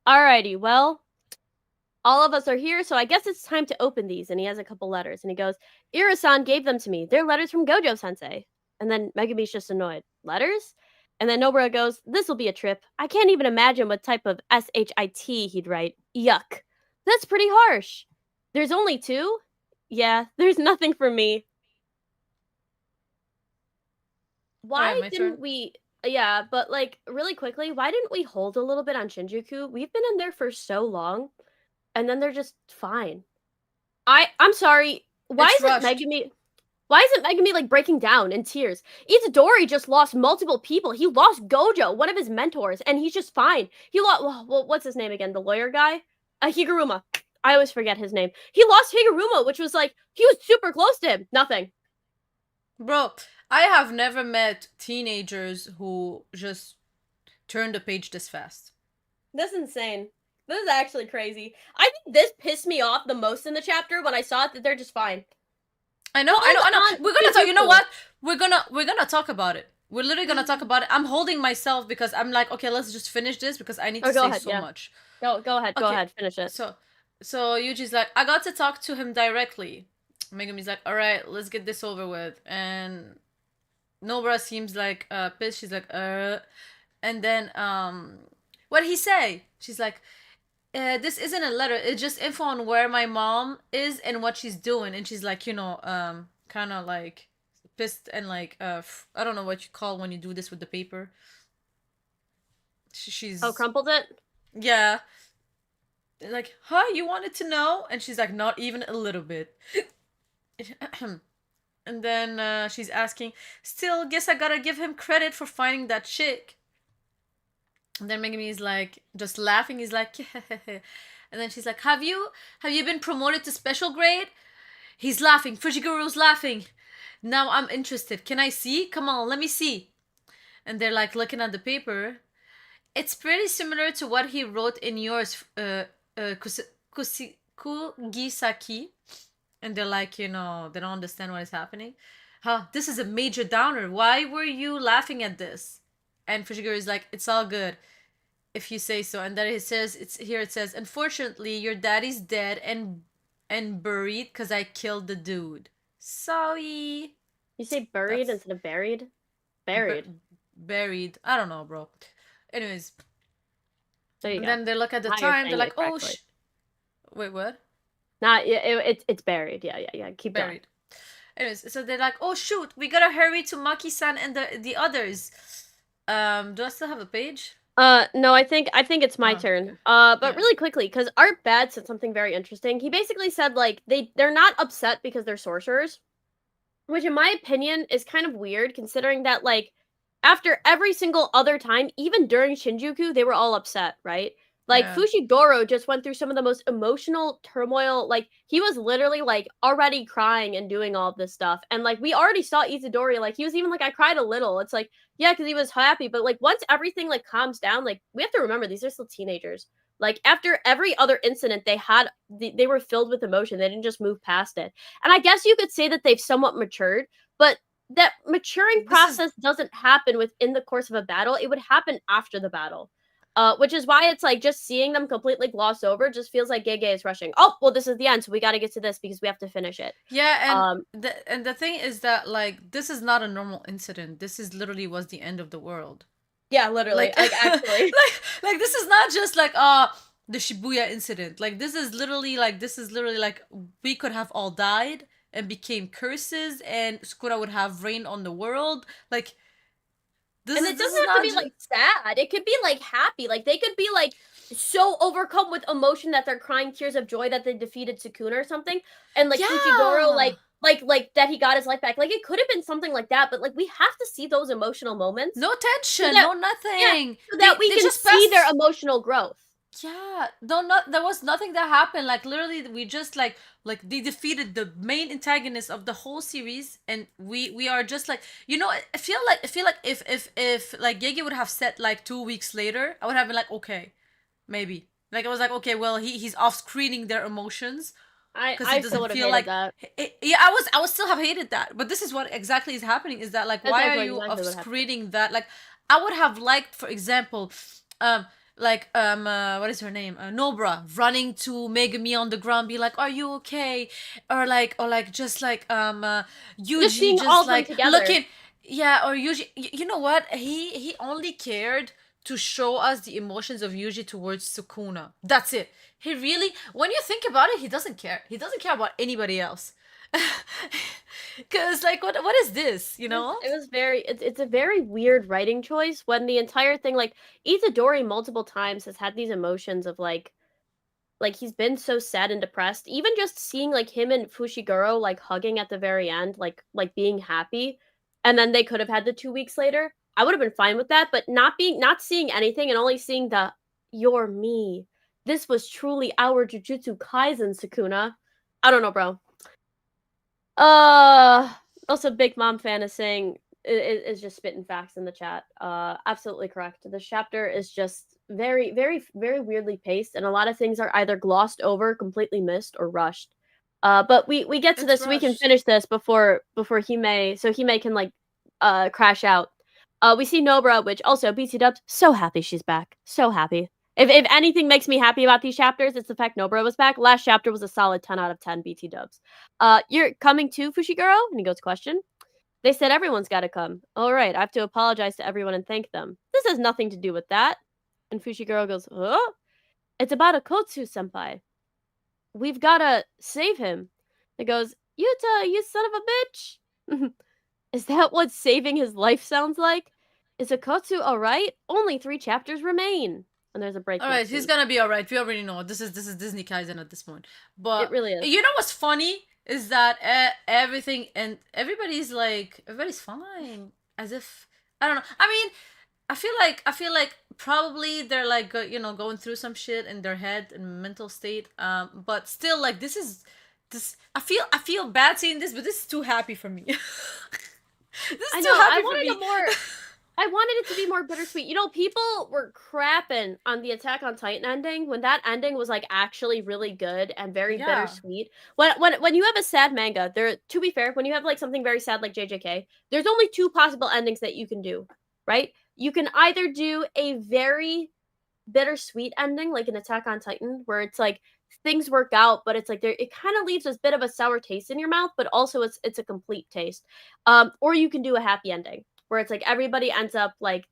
Alrighty, well, all of us are here, so I guess it's time to open these. And he has a couple letters, and he goes, Ira-san gave them to me. They're letters from Gojo-sensei. And then Megumi's just annoyed. Letters? And then Nobara goes, this'll be a trip. I can't even imagine what type of S-H-I-T he'd write. Yuck. That's pretty harsh. There's only 2? Yeah, there's nothing for me. Why Alright, my didn't turn. we... Yeah, but like, really quickly, why didn't we hold a little bit on Shinjuku? We've been in there for so long. And then they're just fine. I'm sorry. It's rushed. Why isn't Megumi like breaking down in tears? Itadori just lost multiple people. He lost Gojo, one of his mentors, and he's just fine. He lost well, what's his name again? The lawyer guy? Higuruma. I always forget his name. He lost Higuruma, which was like he was super close to him. Nothing. Bro, I have never met teenagers who just turn the page this fast. That's insane. This is actually crazy. I think this pissed me off the most in the chapter when I saw it that they're just fine. I know. We're gonna talk. You know what? We're gonna talk about it. We're literally gonna talk about it. I'm holding myself because I'm like, okay, let's just finish this because I need to go say ahead. so Yeah. much. Go ahead. Go Okay, ahead. Finish it. so Yuji's like, I got to talk to him directly. Megumi's like, all right, let's get this over with. And Nobara seems like pissed. She's like, and then what he say? She's like, this isn't a letter. It's just info on where my mom is and what she's doing. And she's like, kind of like pissed and like, I don't know what you call when you do this with the paper. Oh, She's crumpled it? yeah, like, huh? You wanted to know? And she's like, not even a little bit. And then she's asking, still, guess I gotta give him credit for finding that chick. And then Megumi is like, just laughing. He's like, and then she's like, have you been promoted to special grade? He's laughing. Fujiguru's laughing. Now I'm interested. Can I see? Come on, let me see. And they're like looking at the paper. It's pretty similar to what he wrote in yours, Kugisaki. And they're like, they don't understand what is happening. Huh, this is a major downer. Why were you laughing at this? And Fushiguro is like, it's all good, if you say so. And then it says, it says, unfortunately, your daddy's dead and buried because I killed the dude. Sorry. You say buried That's instead of buried? Buried. Buried. I don't know, bro. Anyways. There you And go. then they look at the Now you're time. saying They're it like, oh, correctly. wait, what? Nah, it's buried. Yeah. Keep going. Buried. Anyways, so they're like, oh shoot, we gotta hurry to Maki-san and the others. Do I still have a page? No, I think it's my turn. Okay. But Yeah. really quickly, because Art Bad said something very interesting. He basically said like they're not upset because they're sorcerers, which in my opinion is kind of weird, considering that like after every single other time, even during Shinjuku, they were all upset, right? Like Yeah. Fushiguro just went through some of the most emotional turmoil. Like he was literally like already crying and doing all of this stuff. And like we already saw Itadori, like he was even like I cried a little. It's like, yeah, because he was happy. But like once everything like calms down, like we have to remember these are still teenagers. Like after every other incident they had, they were filled with emotion. They didn't just move past it. And I guess you could say that they've somewhat matured, but that maturing process doesn't happen within the course of a battle. It would happen after the battle. Which is why it's like just seeing them completely gloss over just feels like Gege is rushing. Oh, well, this is the end, so we got to get to this because we have to finish it. Yeah, and the thing is that like this is not a normal incident. This is literally was the end of the world. Yeah, literally. Like actually. like this is not just like the Shibuya incident. Like this is literally like we could have all died and became curses and Sukuna would have reigned on the world. Like And it doesn't have to be like sad. It could be like happy. Like they could be like so overcome with emotion that they're crying tears of joy that they defeated Sukuna or something. And like Fushiguro, like that he got his life back. Like it could have been something like that, but like we have to see those emotional moments. No tension, so that, no nothing. Yeah, so that we can see their emotional growth. Yeah, not there was nothing that happened. Like literally, we just like they defeated the main antagonist of the whole series, and we are just like I feel like if like Gege would have said like 2 weeks later, I would have been like okay, maybe like I was like okay, well he's off screening their emotions. I still would have hated that. Yeah, I would still have hated that. But this is what exactly is happening. Is that like why are you off screening that? Like I would have liked, for example, what is her name, Nobra running to Megumi on the ground, be like, are you okay? Or just like Yuji just like looking, yeah. Or Yuji, you know what, he only cared to show us the emotions of Yuji towards Sukuna. That's it. He really, when you think about it, he doesn't care about anybody else. Because like what is this, it was very it's a very weird writing choice when the entire thing, like Itadori multiple times has had these emotions of like he's been so sad and depressed. Even just seeing like him and Fushiguro like hugging at the very end, like being happy, and then they could have had the 2 weeks later, I would have been fine with that. But not seeing anything and only seeing the "you're me, this was truly our Jujutsu Kaisen, Sukuna." I don't know, bro. Also, Big Mom fan is saying is just spitting facts in the chat. Absolutely correct. This chapter is just very, very, very weirdly paced, and a lot of things are either glossed over, completely missed, or rushed. But we get to this. We can finish this before Hime, so Hime can like crash out. We see Nobara, which also BT Dubs, so happy she's back. So happy. If anything makes me happy about these chapters, it's the fact Nobara was back. Last chapter was a solid 10 out of 10 BT Dubs. You're coming too, Fushiguro? And he goes, question? They said everyone's gotta come. All right, I have to apologize to everyone and thank them. This has nothing to do with that. And Fushiguro goes, huh? It's about Akotsu-senpai. We've gotta save him. He goes, Yuta, you son of a bitch! Is that what saving his life sounds like? Is Akotsu alright? Only 3 chapters remain. And there's a break. Alright, he's gonna be alright. We already know. This is Disney Kaisen at this point. But it really is. you know what's funny? Is that everything and everybody's fine. As if I don't know. I mean, I feel like probably they're like going through some shit in their head and mental state. But still, like this. I feel bad saying this, but this is too happy for me. This is too happy for me. I wanted it to be more bittersweet. You know, people were crapping on the Attack on Titan ending when that ending was like actually really good and very bittersweet. When you have a sad manga, to be fair, when you have like something very sad like JJK, there's only 2 possible endings that you can do, right? You can either do a very bittersweet ending like an Attack on Titan where it's like things work out, but it's like it kind of leaves this bit of a sour taste in your mouth, but also it's a complete taste. Or you can do a happy ending where it's like everybody ends up like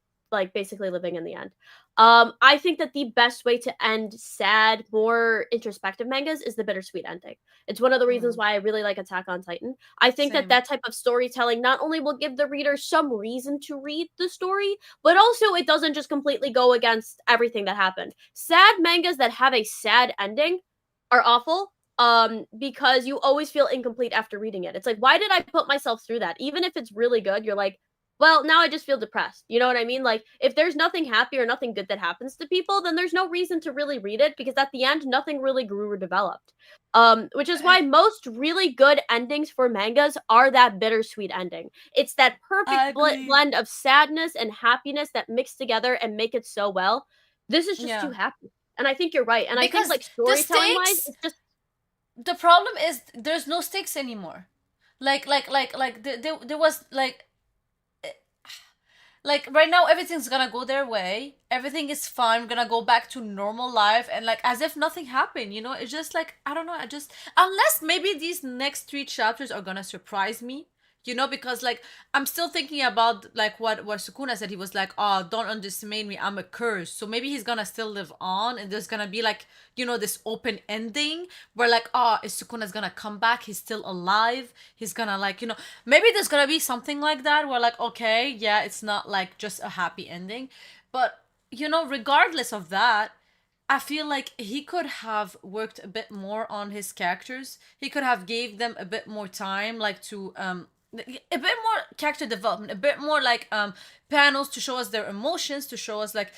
basically living in the end. I think that the best way to end sad, more introspective mangas is the bittersweet ending. It's one of the reasons why I really like Attack on Titan. I think that type of storytelling not only will give the reader some reason to read the story, but also it doesn't just completely go against everything that happened. Sad mangas that have a sad ending are awful. Because you always feel incomplete after reading it. It's like, why did I put myself through that? Even if it's really good, you're like, well, now I just feel depressed. You know what I mean? Like, if there's nothing happy or nothing good that happens to people, then there's no reason to really read it because at the end, nothing really grew or developed. Which is why most really good endings for mangas are that bittersweet ending. It's that perfect blend of sadness and happiness that mix together and make it so well. This is just too happy. And I think you're right. And because I think, like, storytelling-wise, it's just... The problem is there's no stakes anymore. Like, there was, like right now everything's gonna go their way, everything is fine, we're gonna go back to normal life, and like as if nothing happened, it's just like I don't know, unless maybe these next 3 chapters are gonna surprise me, because like I'm still thinking about like what Sukuna said. He was like, oh, don't underestimate me, I'm a curse. So maybe he's gonna still live on and there's gonna be like this open ending where like, oh, is Sukuna's gonna come back, he's still alive, he's gonna like maybe there's gonna be something like that where like, okay, yeah, it's not like just a happy ending. But regardless of that, I feel like he could have worked a bit more on his characters. He could have gave them a bit more time, like to a bit more character development, a bit more like panels to show us their emotions, to show us like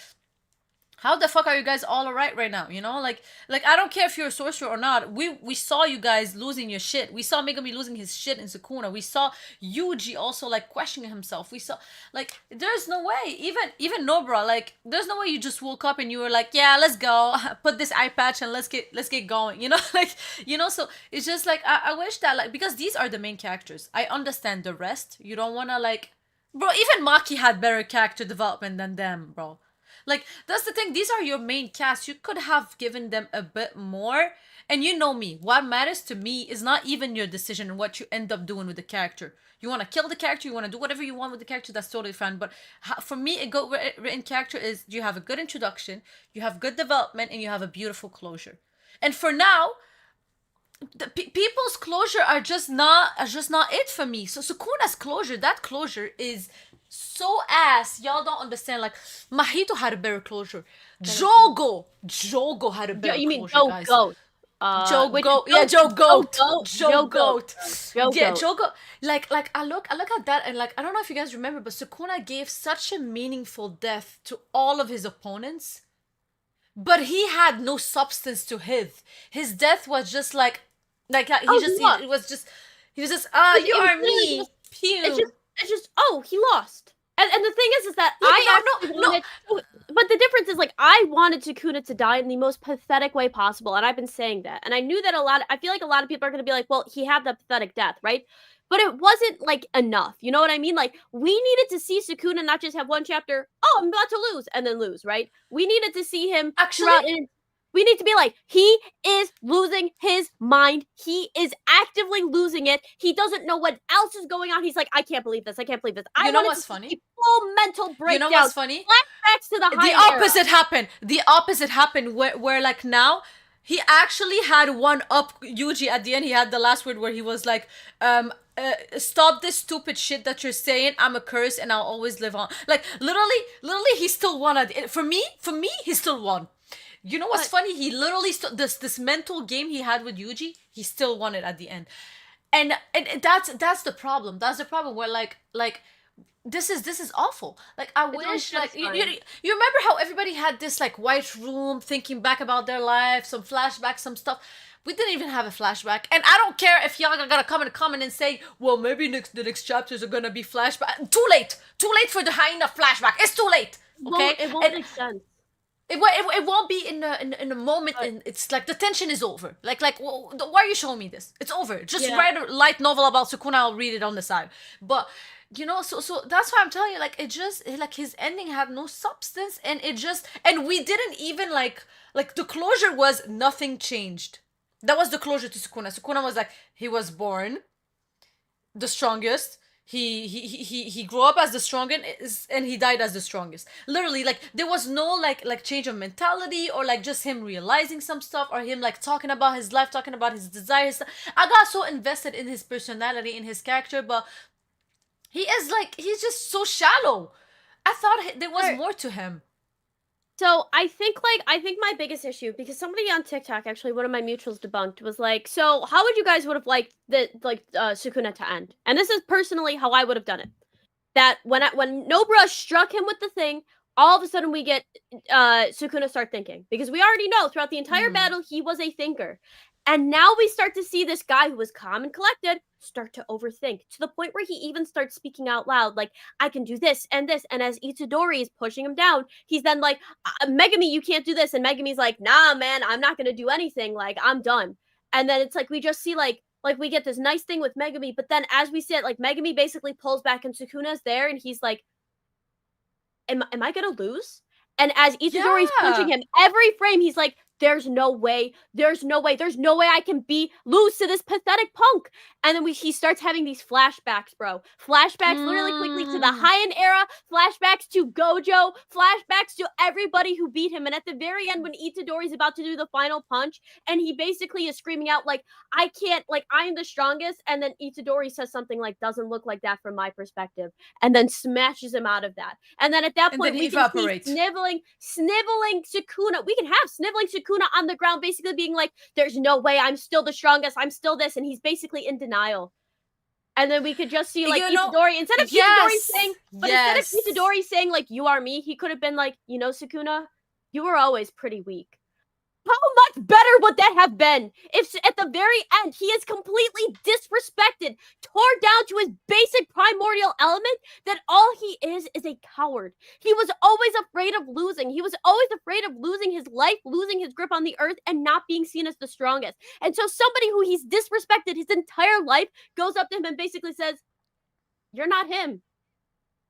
how the fuck are you guys all alright right now, like I don't care if you're a sorcerer or not, we saw you guys losing your shit, we saw Megumi losing his shit in Sukuna, we saw Yuji also like questioning himself, we saw like there's no way, even Nobara, like there's no way you just woke up and you were like, yeah, let's go, put this eye patch and let's get going, so it's just like I wish that, like, because these are the main characters. I understand the rest, you don't want to like, bro, even Maki had better character development than them, bro. Like, that's the thing. These are your main cast. You could have given them a bit more. And you know me. What matters to me is not even your decision and what you end up doing with the character. You want to kill the character, you want to do whatever you want with the character, that's totally fine. But for me, a good written character is you have a good introduction, you have good development, and you have a beautiful closure. And for now, the people's closure are just not it for me. So Sukuna's closure, that closure is so ass. Y'all don't understand. Like, Mahito had a better closure. Jogo had a better closure, guys. Goat. Joe Goat. Yeah, Joe Goat. Joe Goat. Yeah, Joe Goat. Like I look at that and like I don't know if you guys remember, but Sukuna gave such a meaningful death to all of his opponents. But he had no substance to his. His death was just like he was just you are me. Pew. It's just, oh, he lost. And the thing is that but the difference is, like, I wanted Sukuna to die in the most pathetic way possible, and I've been saying that. And I knew that I feel like a lot of people are going to be like, well, he had that pathetic death, right? but it wasn't like enough. You know what I mean? Like we needed to see Sukuna not just have one chapter, oh, I'm about to lose, and then lose, right? We needed to see him Actually, throughout, and we need to be like, he is losing his mind. He is actively losing it. He doesn't know what else is going on. He's like, I can't believe this. I can't believe this. I you know wanted what's to see funny? a full mental breakdown. You know what's funny? Flashbacks to the The high opposite happened. The opposite happened where like now he actually had one up Yuji at the end. He had the last word where he was like, stop this stupid shit that you're saying. I'm a curse and I'll always live on. Like literally he still won at the end. For me, he still won. You know what's funny? He literally this mental game he had with Yuji, he still won it at the end. And that's the problem. That's the problem where like this is awful. Like I wish like you remember how everybody had this like white room thinking back about their life, some flashbacks, some stuff. We didn't even have a flashback, and I don't care if y'all are gonna come in a comment and say, "Well, maybe the next chapters are gonna be flashback." Too late for the hyena flashback. It's too late. Okay, it won't make sense. It won't be in a moment, and it's like the tension is over. Like well, why are you showing me this? It's over. Just write a light novel about Sukuna. I'll read it on the side. But you know, so that's why I'm telling you. Like like his ending had no substance, and we didn't even like the closure was nothing changed. That was the closure to Sukuna. Sukuna was like he was born the strongest. He grew up as the strongest and he died as the strongest. Literally, like there was no like change of mentality or like just him realizing some stuff or him like talking about his life, talking about his desires. I got so invested in his personality, in his character, but he's just so shallow. I thought there was more to him. So I think my biggest issue, because somebody on TikTok, actually one of my mutuals debunked, was like, so how would you guys would have liked Sukuna to end? And this is personally how I would have done it. That when Nobara struck him with the thing, all of a sudden we get Sukuna start thinking, because we already know throughout the entire battle he was a thinker. And now we start to see this guy who was calm and collected start to overthink, to the point where he even starts speaking out loud, like, I can do this and this. And as Itadori is pushing him down, he's then like, Megumi, you can't do this. And Megumi's like, nah, man, I'm not going to do anything. Like, I'm done. And then it's like, we just see like we get this nice thing with Megumi. But then as we see it, like Megumi basically pulls back and Sukuna's there. And he's like, am I going to lose? And as Itadori's punching him, every frame, he's like, there's no way I can lose to this pathetic punk. And then he starts having these flashbacks, bro. Flashbacks literally quickly to the Heian era, flashbacks to Gojo, flashbacks to everybody who beat him. And at the very end, when Itadori's about to do the final punch, and he basically is screaming out, like, I can't, like, I am the strongest. And then Itadori says something like, doesn't look like that from my perspective. And then smashes him out of that. And then at that point, we can see sniveling Sukuna. We can have sniveling Sukuna on the ground, basically being like, there's no way, I'm still the strongest, I'm still this, and he's basically in denial. And then we could just see like Itadori, instead of Itadori saying like, you are me, he could have been like, you know, Sukuna, you were always pretty weak. How much better would that have been if at the very end he is completely disrespected, tore down to his basic primordial element, that all he is a coward. He was always afraid of losing. He was always afraid of losing his life, losing his grip on the earth, and not being seen as the strongest. And so somebody who he's disrespected his entire life goes up to him and basically says, you're not him.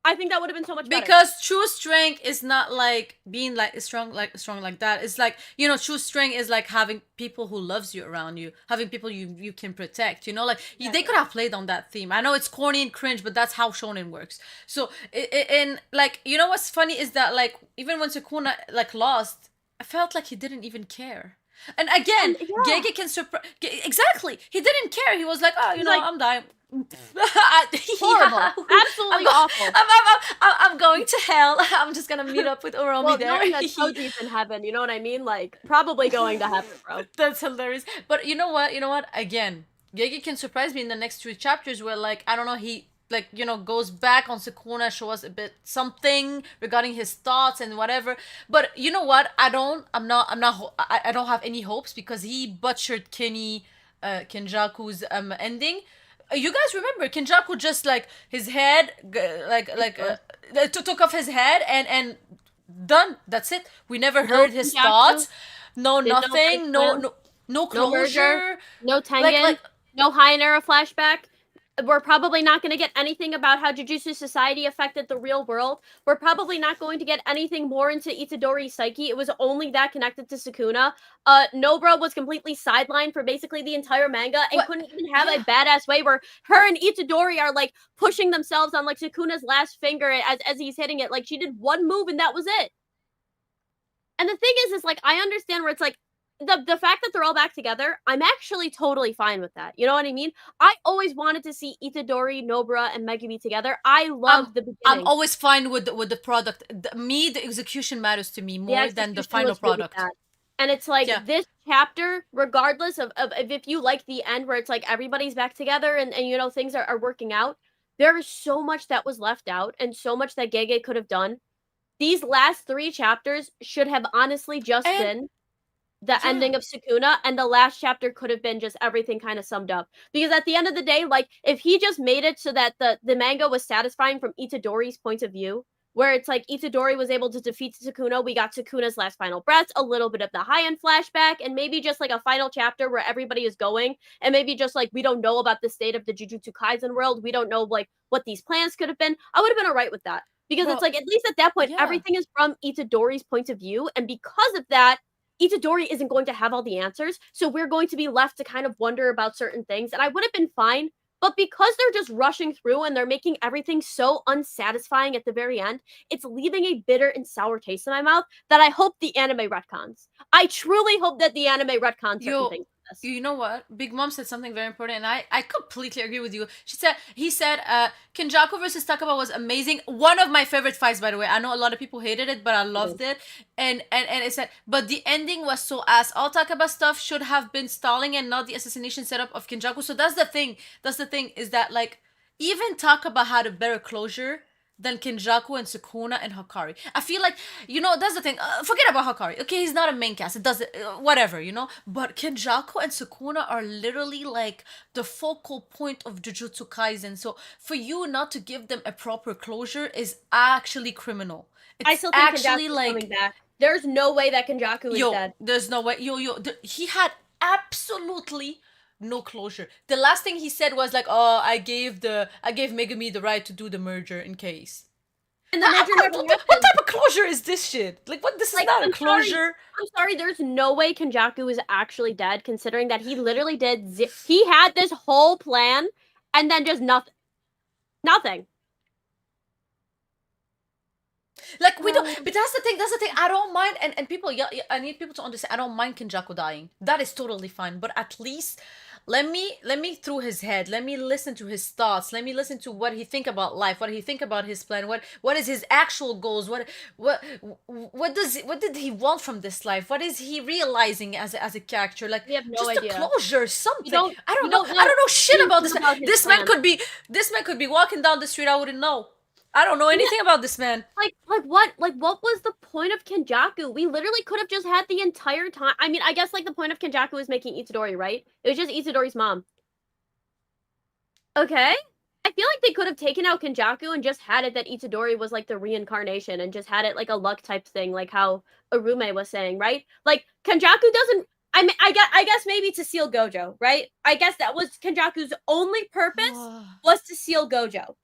I think that would have been so much better. Because true strength is not like being like strong like that. It's like, you know, true strength is like having people who loves you around you, having people you can protect, you know, like they could have played on that theme. I know it's corny and cringe, but that's how shonen works. So and like, you know what's funny is that like even when Sukuna like lost, I felt like he didn't even care. And again, Gege can surprise. Exactly, he didn't care. He was like, oh, you know, like, I'm dying. Horrible. Absolutely awful. I'm going to hell. I'm just gonna meet up with Oromi there. Knowing that so deep in heaven, you know what I mean? Like, probably going to heaven, bro. That's hilarious. But you know what? Again, Gege can surprise me in the next 2 chapters where, like, I don't know, he, like, you know, goes back on Sukuna, show us a bit something regarding his thoughts and whatever. But you know what? I don't have any hopes because he butchered Kenjaku's ending. You guys remember Kenjaku just like his head took off his head and done. That's it. We never heard his thoughts. No nothing. No closure. No Tengen. No Heian era flashback. We're probably not going to get anything about how Jujutsu Society affected the real world. We're probably not going to get anything more into Itadori's psyche. It was only that connected to Sukuna. Nobra was completely sidelined for basically the entire manga and What? couldn't even have Yeah. a badass way where her and Itadori are like pushing themselves on like Sukuna's last finger as he's hitting it. Like she did one move and that was it. And the thing is like I understand where it's like the fact that they're all back together, I'm actually totally fine with that. You know what I mean? I always wanted to see Itadori, Nobra, and Megumi together. I I'm love the I'm beginning. always fine with the product. The execution matters to me The more than the execution final was really product. bad. And it's like Yeah. this chapter, regardless of if you like the end where it's like everybody's back together and you know things are working out, there is so much that was left out and so much that Gege could have done. These last 3 chapters should have honestly just And been the yeah. ending of Sukuna, and the last chapter could have been just everything kind of summed up. Because at the end of the day, like if he just made it so that the manga was satisfying from Itadori's point of view, where it's like Itadori was able to defeat Sukuna, we got Sukuna's last final breaths, a little bit of the high-end flashback, and maybe just like a final chapter where everybody is going, and maybe just like we don't know about the state of the Jujutsu Kaisen world, we don't know like what these plans could have been. I would have been alright with that. Because Bro, it's like at least at that point, yeah. everything is from Itadori's point of view, and because of that, Itadori isn't going to have all the answers, so we're going to be left to kind of wonder about certain things. And I would have been fine, but because they're just rushing through and they're making everything so unsatisfying at the very end, it's leaving a bitter and sour taste in my mouth that I hope the anime retcons. I truly hope that the anime retcons certain You things in this. you know what? Big Mom said something very important, and I completely agree with you. He said Kenjaku versus Takaba was amazing. One of my favorite fights, by the way. I know a lot of people hated it, but I loved it. And it said, but the ending was so ass. All Takaba stuff should have been stalling and not the assassination setup of Kenjaku. So that's the thing. That's the thing, is that like even Takaba had a better closure than Kenjaku and Sukuna and Hakari. I feel like, that's the thing. Forget about Hakari. Okay, he's not a main cast. It doesn't, whatever, But Kenjaku and Sukuna are literally like the focal point of Jujutsu Kaisen. So for you not to give them a proper closure is actually criminal. I It's still think actually Kenjaku's like, coming back. There's no way that Kenjaku is dead. there's no way. He had absolutely no closure. The last thing he said was like, "Oh, I gave Megumi the right to do the merger in case." And the merger never What happened. type of closure is this shit? Like, what? This is Like, not a I'm sorry. closure. I'm sorry, there's no way Kenjaku is actually dead, considering that he literally did. He had this whole plan, and then just nothing. Nothing. Like we don't, but that's the thing. That's the thing. I don't mind, and people. Yeah, I need people to understand. I don't mind Kenjaku dying. That is totally fine. But at least, let me through his head. Let me listen to his thoughts. Let me listen to what he think about life. What he think about his plan. What is his actual goals? What did he want from this life? What is he realizing as a character? Like We have no just idea. a closure, something. don't- I don't we know. don't I don't know shit anything about this about man. his This man plan. could be walking down the street. I wouldn't know. I don't know anything about this man. Like what was the point of Kenjaku? We literally could have just had the entire time. I mean, I guess like the point of Kenjaku was making Itadori, right? It was just Itadori's mom. Okay. I feel like they could have taken out Kenjaku and just had it that Itadori was like the reincarnation and just had it like a luck type thing, like how Arume was saying, right? Like Kenjaku doesn't. I mean, I guess maybe to seal Gojo, right? I guess that was Kenjaku's only purpose was to seal Gojo.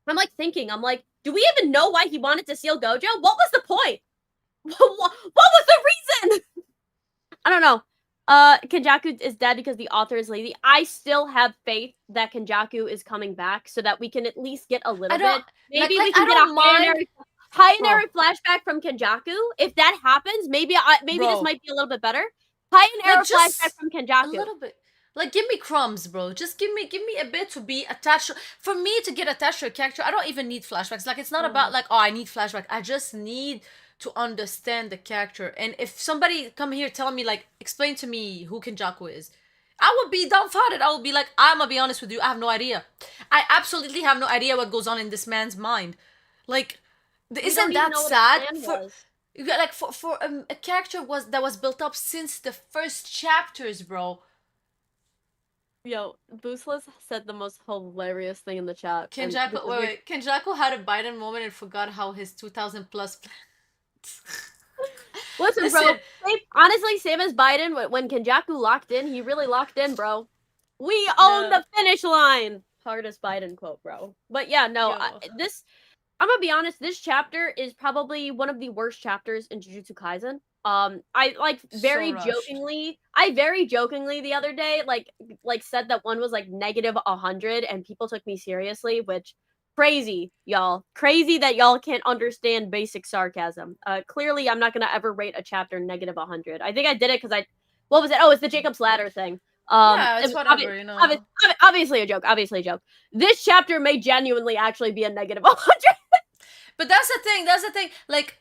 I'm like thinking, I'm like, do we even know why he wanted to seal Gojo? What was the point? What was the reason? I don't know. Kenjaku is dead because the author is lazy. I still have faith that Kenjaku is coming back so that we can at least get a little bit. Maybe we can get a High-Nary flashback from Kenjaku. If that happens, maybe this might be a little bit better. High-Nary flashback from Kenjaku. A little bit. Like, give me crumbs, bro. Just give me a bit to be attached. For me to get attached to a character, I don't even need flashbacks. Like, it's not about like, oh, I need flashback. I just need to understand the character. And if somebody come here telling me like, explain to me who Kenjaku is, I would be dumbfounded. I would be like, I'm gonna be honest with you, I have no idea. I absolutely have no idea what goes on in this man's mind. Like, isn't that sad? For a character that was built up since the first chapters, bro. Yo, Boostless said the most hilarious thing in the chat. Kenjaku had a Biden moment and forgot how his 2000 plus. Listen, bro. Honestly, same as Biden. When Kenjaku locked in, he really locked in, bro. We own No. the finish line. Hardest Biden quote, bro. But yeah, no, Yo. I'm gonna be honest, this chapter is probably one of the worst chapters in Jujutsu Kaisen. I like So rushed. I very jokingly the other day, like said that one was like negative 100 and people took me seriously, which crazy, y'all. Crazy that y'all can't understand basic sarcasm. Clearly I'm not gonna ever rate a chapter negative 100. I think I did it because what was it? Oh, it's the Jacob's Ladder thing. Yeah, it's whatever, you know. Obviously a joke, obviously a joke. This chapter may genuinely actually be a negative 100. But that's the thing. That's the thing. Like,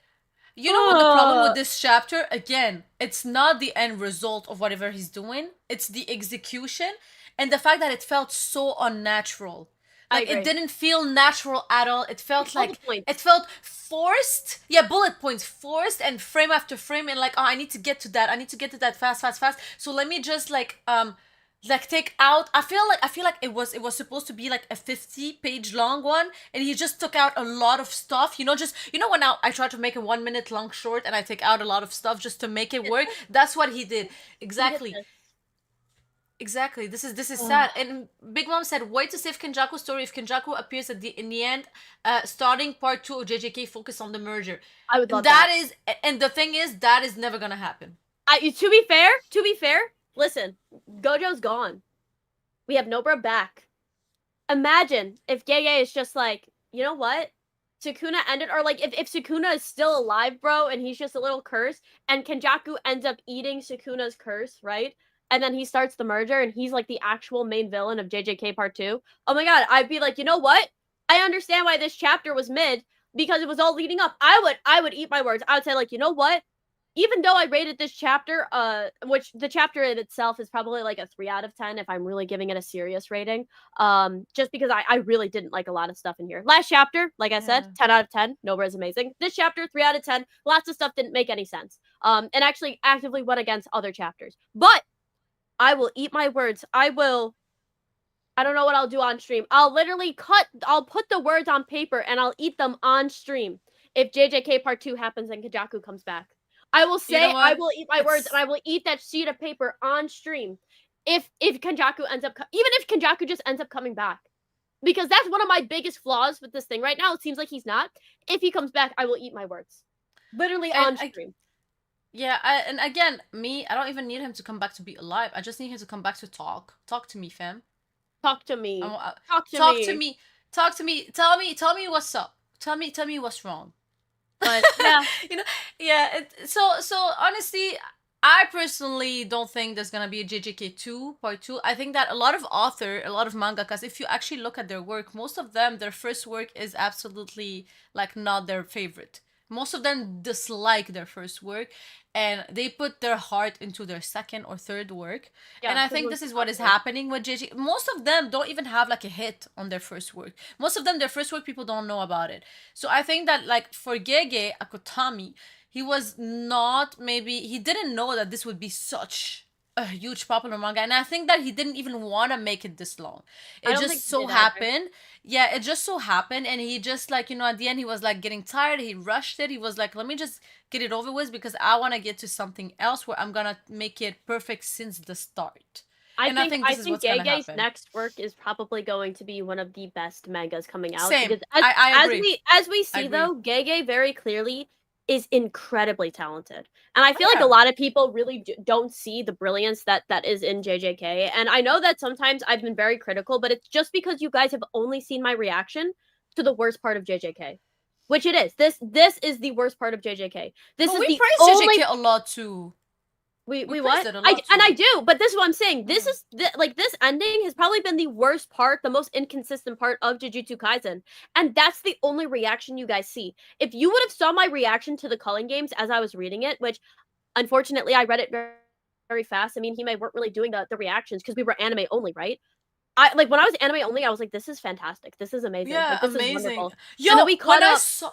you know what the problem with Uh, this chapter? Again, it's not the end result of whatever he's doing. It's the execution and the fact that it felt so unnatural. I Like it agree. didn't feel natural at all. It felt Bullet like points. it felt forced. Yeah, bullet points forced and frame after frame and like, oh, I need to get to that. I need to get to that fast, fast, fast. So let me just like take out. I feel like it was supposed to be like a 50-page long one and he just took out a lot of stuff, just when now I try to make a 1 minute long short and I take out a lot of stuff just to make it work. That's what he did. We did Exactly. this. Exactly. This is Ugh, sad. And Big Mom said, "Wait to save Kenjaku's story. If Kenjaku appears in the end, starting part 2 of JJK, focus on the merger." I would And love that. the thing is, that is never gonna happen. To be fair, listen, Gojo's gone. We have Nobra back. Imagine if Gege is just like, you know what? Sukuna ended, or like if Sukuna is still alive, bro, and he's just a little cursed, and Kenjaku ends up eating Sukuna's curse, right? And then he starts the merger, and he's like the actual main villain of JJK Part 2. Oh my god, I'd be like, you know what? I understand why this chapter was mid, because it was all leading up. I would eat my words. I would say, like, you know what? Even though I rated this chapter, which the chapter in itself is probably like a 3 out of 10 if I'm really giving it a serious rating, just because I really didn't like a lot of stuff in here. Last chapter, like I said, Yeah. 10 out of 10. Nobra is amazing. This chapter, 3 out of 10. Lots of stuff didn't make any sense. And actually actively went against other chapters. But I will eat my words. I don't know what I'll do on stream. I'll put the words on paper and I'll eat them on stream if JJK Part 2 happens and Kajaku comes back. I will You know say I what? will eat my words and It's I will eat that sheet of paper on stream if Kenjaku ends up even if Kenjaku just ends up coming back. Because that's one of my biggest flaws with this thing right now. It seems like he's not. If he comes back, I will eat my words. Literally and on I stream. yeah, and again, me, I don't even need him to come back to be alive. I just need him to come back to talk. Talk to me, fam. Talk to I, me. wa- Talk to Talk to me. me. Talk to me. Tell me what's up. Tell me what's wrong. But yeah, you know, yeah. So honestly, I personally don't think there's gonna be a JJK 2 part 2. I think that a lot of a lot of mangakas, if you actually look at their work, most of them, their first work is absolutely like not their favorite. Most of them dislike their first work and they put their heart into their second or third work. yeah, And I because think we're this is what is popular. happening with JJ. Most of them don't even have like a hit on their first work. Most of them, their first work, people don't know about it. So I think that like for Gege Akutami, he was not maybe he didn't know that this would be such a huge popular manga, and I think that he didn't even want to make it this long. I It don't think just he so did either. happened. Yeah, it just so happened, and he just like at the end he was like getting tired. He rushed it. He was like, let me just get it over with because I want to get to something else where I'm gonna make it perfect since the start. And I think I this is think what's gonna Gege's happen. next work is probably going to be one of the best mangas coming out Same. because I agree. as we I see agree. though, Gege very clearly is incredibly talented. And I Oh feel like a yeah. lot of people really don't see the brilliance that is in JJK. And I know that sometimes I've been very critical, but it's just because you guys have only seen my reaction to the worst part of JJK. Which it is. This is the worst part of JJK. This But is we the praise only JJK a lot too. We we praised what? it a lot I too. do, but this is what I'm saying. This Yeah. is like this ending has probably been the worst part, the most inconsistent part of Jujutsu Kaisen, and that's the only reaction you guys see. If you would have saw my reaction to the Culling Games as I was reading it, which unfortunately I read it very, very fast. I mean, Hime weren't really doing the reactions because we were anime only, right? I like when I was anime only, I was like, this is fantastic, this is amazing, Yeah, like this is amazing. wonderful. And then Yo, we when caught I up. saw,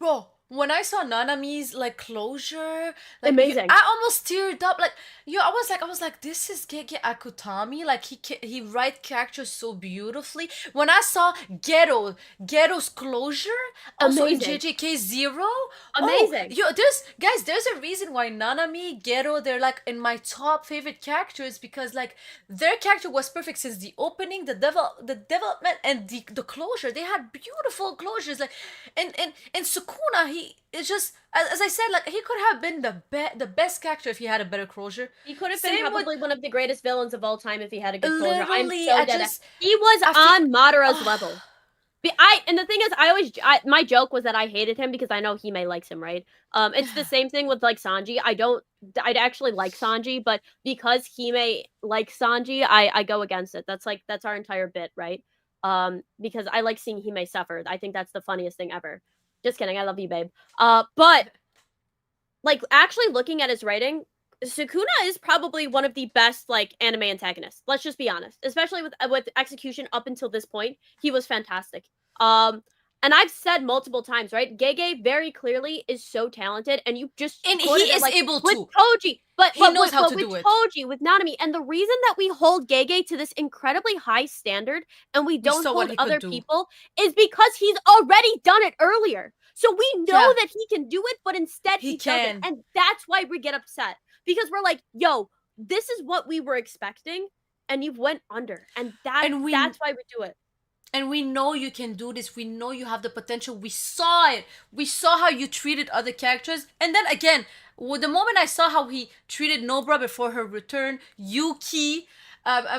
bro, when I saw Nanami's like closure, like Amazing. I almost teared up. Like I was like, this is Gege Akutami. Like he write characters so beautifully. When I saw Ghetto's closure, also in Amazing. JJK Zero. Oh, Amazing. there's a reason why Nanami, Ghetto, they're like in my top favorite characters because like their character was perfect since the opening, the development, and the closure. They had beautiful closures. Like and Sukuna, he is just as I said, like he could have been the best character if he had a better closure. He could have been Same with probably one of the greatest villains of all time if he had a good closure. I'm literally, so I dead. just He was I feel. on Madara's level. And the thing is, my joke was that I hated him because I know Hime likes him, right? It's the same thing with like Sanji. I'd actually like Sanji, but because Hime likes Sanji, I go against it. That's our entire bit, right? Because I like seeing Hime suffer. I think that's the funniest thing ever. Just kidding, I love you, babe. But like actually looking at his writing, Sukuna is probably one of the best like anime antagonists. Let's just be honest, especially with execution up until this point, he was fantastic. Um, and I've said multiple times, right? Gege very clearly is so talented, and you just And he quoted it is like able with to. Toji, He knows how to with do it. Toji, with Nanami, and the reason that we hold Gege to this incredibly high standard and we We don't saw what hold he could other do. people is because he's already done it earlier. So we know Yeah, that he can do it, but instead he he doesn't. can. And that's why we get upset. Because we're like, yo, this is what we were expecting, and you've went under. And And that's why we do it. we know you can do this. We know you have the potential. We saw it. We saw how you treated other characters. And then again, with the moment I saw how he treated Nobra before her return, Yuki,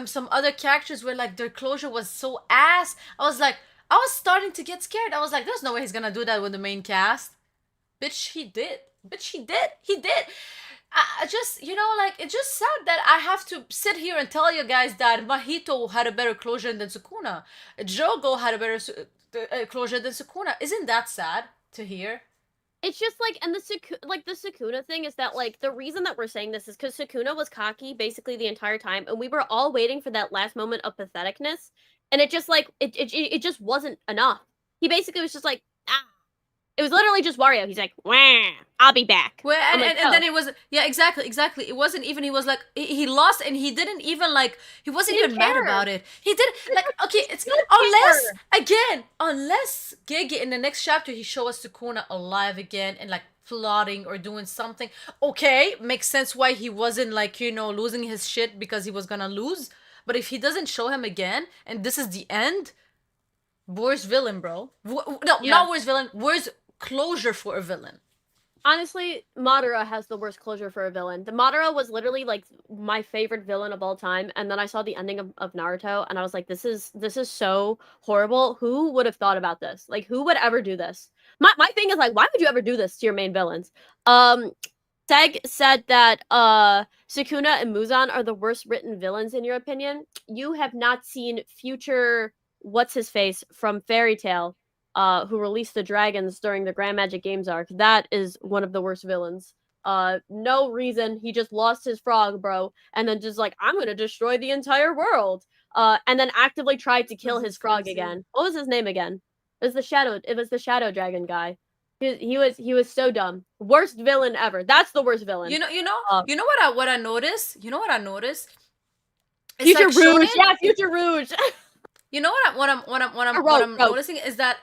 some other characters where like their closure was so ass. I was like, I was starting to get scared. I was like, there's no way he's gonna do that with the main cast. Bitch, he did. Bitch, he did. He did. I just, like, it's just sad that I have to sit here and tell you guys that Mahito had a better closure than Sukuna. Jogo had a better closure than Sukuna. Isn't that sad to hear? It's just like, and the Sukuna thing is that like the reason that we're saying this is because Sukuna was cocky basically the entire time, and we were all waiting for that last moment of patheticness, and it just like it just wasn't enough. He basically was just like, ah. It was literally just Wario. He's like, wah, I'll be back. Well, I'm like, and then it was, yeah, exactly. It wasn't even, he was like, he lost and he didn't even like, he wasn't He even didn't mad care. about it. He did, like, okay, it's, don't unless Gege in the next chapter he show us Sukuna alive again and like plotting or doing something, okay, makes sense why he wasn't like, losing his shit because he was gonna lose. But if he doesn't show him again and this is the end, worst villain, bro. No, Yeah. not worst villain, worst closure for a villain. Honestly, Madara has the worst closure for a villain. The Madara was literally like my favorite villain of all time, and then I saw the ending of Naruto, and I was like, this is so horrible. Who would have thought about this? Like, who would ever do this? My thing is like, why would you ever do this to your main villains? Seg said that Sukuna and Muzan are the worst written villains in your opinion. You have not seen future what's his face from Fairy Tail, who released the dragons during the Grand Magic Games arc. That is one of the worst villains. No reason. He just lost his frog, bro, and then just like, I'm gonna destroy the entire world. And then actively tried to kill his frog again. What was his name again? It was the Shadow Dragon guy. He was so dumb. Worst villain ever. That's the worst villain. You know what I noticed? You know what I noticed? It's Future like Rouge. shonen. Yeah, Future Rouge. You know what I'm noticing is that,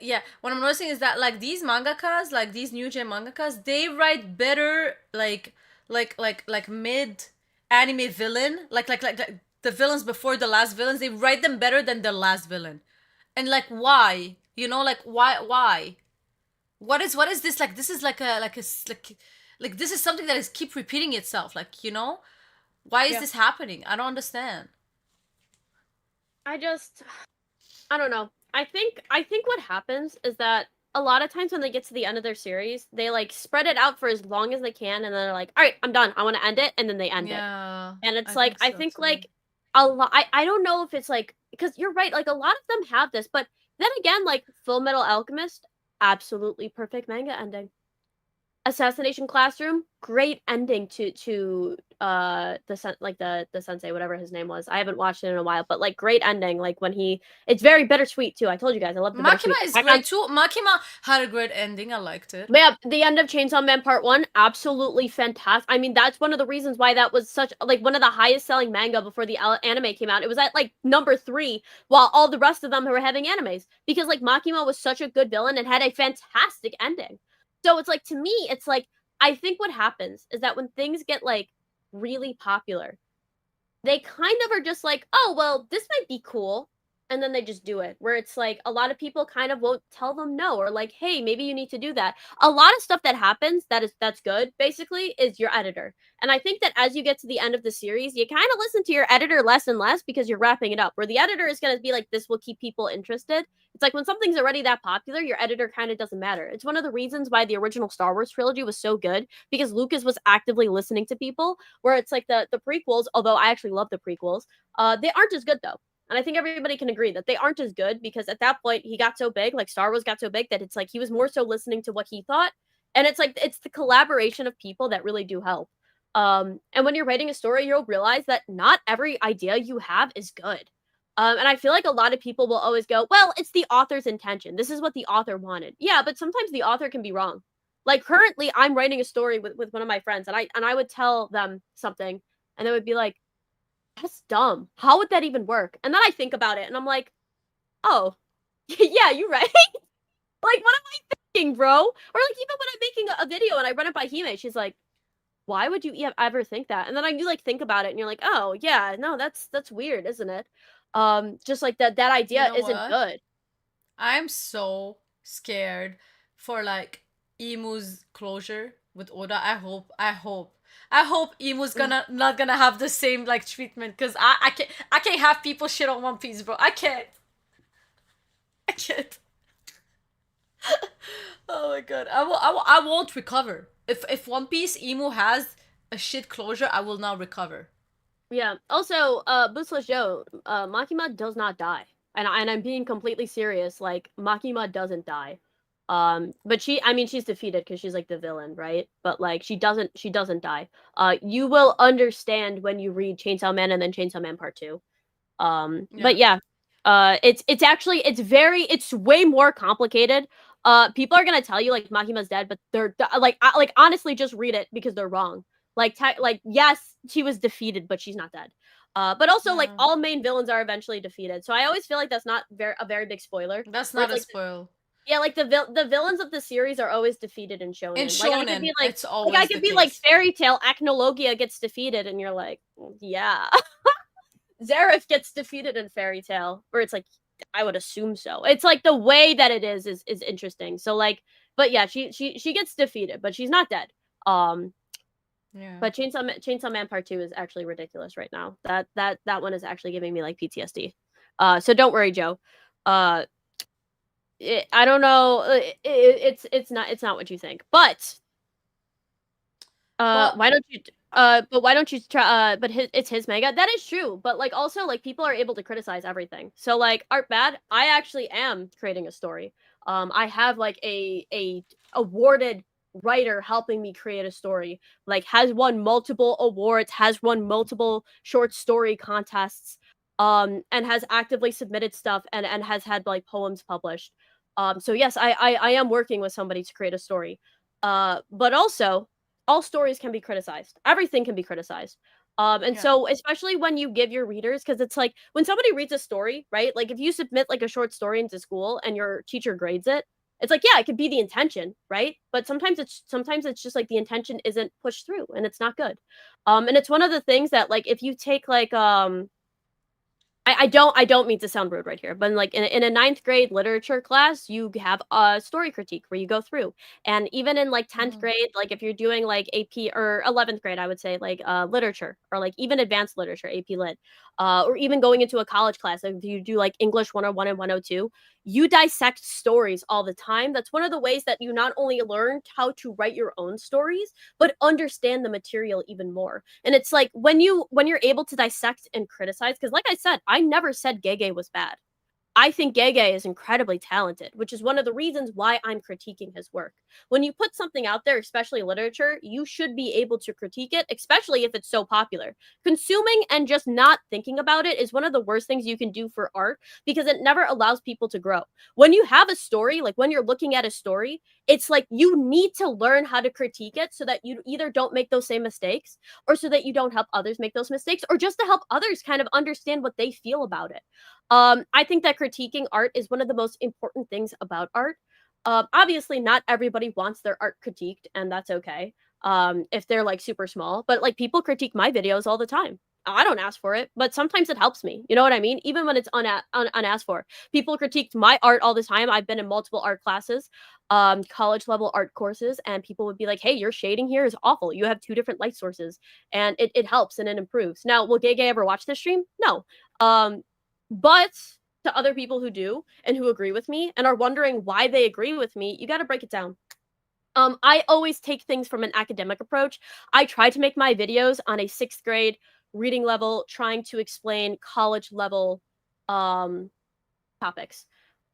yeah, what I'm noticing is that like these mangakas, like these new gen mangakas, they write better like mid anime villain, like the villains before the last villains. They write them better than the last villain, and like why? Like why? What is this like? This is like this is something that is keep repeating itself. Like why is this happening? I don't understand. I don't know. I think what happens is that a lot of times when they get to the end of their series, they like spread it out for as long as they can, and then they're like, all right, I'm done. I want to end it, and then they end it. Yeah, And it's I like, think I so think too. like a lot. I don't know if it's like, because you're right. Like a lot of them have this, but then again, like Full Metal Alchemist, absolutely perfect manga ending. Assassination Classroom, great ending to the sensei, whatever his name was. I haven't watched it in a while, but like great ending. Like when it's very bittersweet too. I told you guys I love the Makima bittersweet. is Back on great too. Makima had a great ending. I liked it. yeah, the end of Chainsaw Man Part 1, absolutely fantastic. I mean, that's one of the reasons why that was such like one of the highest selling manga before the anime came out. It was at like number 3 while all the rest of them were having animes because like Makima was such a good villain and had a fantastic ending. So it's like to me, it's like I think what happens is that when things get like really popular, they kind of are just like, oh, well, this might be cool. And then they just do it, where it's like a lot of people kind of won't tell them no, or like, hey, maybe you need to do that. A lot of stuff that happens that's good, basically, is your editor. And I think that as you get to the end of the series, you kind of listen to your editor less and less because you're wrapping it up. Where the editor is going to be like, this will keep people interested. It's like when something's already that popular, your editor kind of doesn't matter. It's one of the reasons why the original Star Wars trilogy was so good because Lucas was actively listening to people where it's like the prequels, although I actually love the prequels, they aren't as good though. And I think everybody can agree that they aren't as good because at that point he got so big, like Star Wars got so big that it's like he was more so listening to what he thought. And it's like it's the collaboration of people that really do help. And when you're writing a story, you'll realize that not every idea you have is good. And I feel like a lot of people will always go, well, it's the author's intention. This is what the author wanted. Yeah, but sometimes the author can be wrong. Like currently I'm writing a story with one of my friends and I would tell them something and they would be like, that's dumb. How would that even work? And then I think about it and I'm like, oh, yeah, you're right. Like, what am I thinking, bro? Or like even when I'm making a video and I run it by Hime, she's like, why would you ever think that? And then you like think about it and you're like, oh yeah, no, that's weird, isn't it? Just like that You idea know isn't what? good. I'm so scared for like Emu's closure with Oda. I hope Emu's gonna not gonna have the same like treatment because I can't have people shit on One Piece, bro. I can't. I can't. Oh my god. I won't recover. If One Piece Emu has a shit closure, I will not recover. Yeah. Also, Boostless Joe, Makima does not die. And I'm being completely serious. Like, Makima doesn't die. But I mean, she's defeated because she's like the villain, right? But like, she doesn't die. You will understand when you read Chainsaw Man and then Chainsaw Man Part 2. But Yeah. yeah, it's actually it's way more complicated. People are gonna tell you like Makima's dead, but they're like honestly just read it because they're wrong. Like yes, she was defeated, but she's not dead. But also like Yeah. all main villains are eventually defeated. So I always feel like that's not a very big spoiler. That's Where not it's a like spoil. yeah, like the villains of the series are always defeated in In shonen. Like I could be shonen, it's I always the could be like case. Fairy Tail Acnologia gets defeated, and you're like, yeah. Zareth gets defeated in Fairy Tail, where it's like I would assume so. It's like the way that it is interesting. So like, but yeah, she gets defeated, but she's not dead. Um, Yeah. but Chainsaw Man Part 2 is actually ridiculous right now. That one is actually giving me like PTSD. So don't worry, Joe. Uh, I don't know. It's not what you think, but But why don't you? But why don't you try? But it's his manga. That is true. But like, also, like, people are able to criticize everything. So like, art bad. I actually am creating a story. I have like a awarded writer helping me create a story. Like, has won multiple awards, has won multiple short story contests, and has actively submitted stuff and has had like poems published. So yes, I am working with somebody to create a story. But also all stories can be criticized. Everything can be criticized. And yeah. so especially when you give your readers, because it's like when somebody reads a story, right? Like if you submit like a short story into school and your teacher grades it, it's like, yeah, it could be the intention, right? But sometimes it's just like the intention isn't pushed through and it's not good. And it's one of the things that like if you take like I don't mean to sound rude right here, but like in a ninth grade literature class, you have a story critique where you go through. And even in like 10th Mhm. grade, like if you're doing like AP or 11th grade, I would say like literature or like even advanced literature, AP Lit, or even going into a college class, like if you do like English 101 and 102, you dissect stories all the time. That's one of the ways that you not only learn how to write your own stories, but understand the material even more. And it's like when you're able to dissect and criticize, because like I said, I never said Gege was bad. I think Gege is incredibly talented, which is one of the reasons why I'm critiquing his work. When you put something out there, especially literature, you should be able to critique it, especially if it's so popular. Consuming and just not thinking about it is one of the worst things you can do for art because it never allows people to grow. When you have a story, like when you're looking at a story, it's like you need to learn how to critique it so that you either don't make those same mistakes or so that you don't help others make those mistakes or just to help others kind of understand what they feel about it. I think that critiquing art is one of the most important things about art. Obviously, not everybody wants their art critiqued, and that's okay. If they're like super small, but like people critique my videos all the time. I don't ask for it, but sometimes it helps me. You know what I mean? Even when it's unasked for. People critiqued my art all the time. I've been in multiple art classes, college level art courses, and people would be like, "Hey, your shading here is awful. You have two different light sources," and it helps and it improves. Now, will Gege ever watch this stream? No. Um, but to other people who do and who agree with me and are wondering why they agree with me, you got to break it down. I always take things from an academic approach. I try to make my videos on a sixth grade reading level, trying to explain college level um, topics.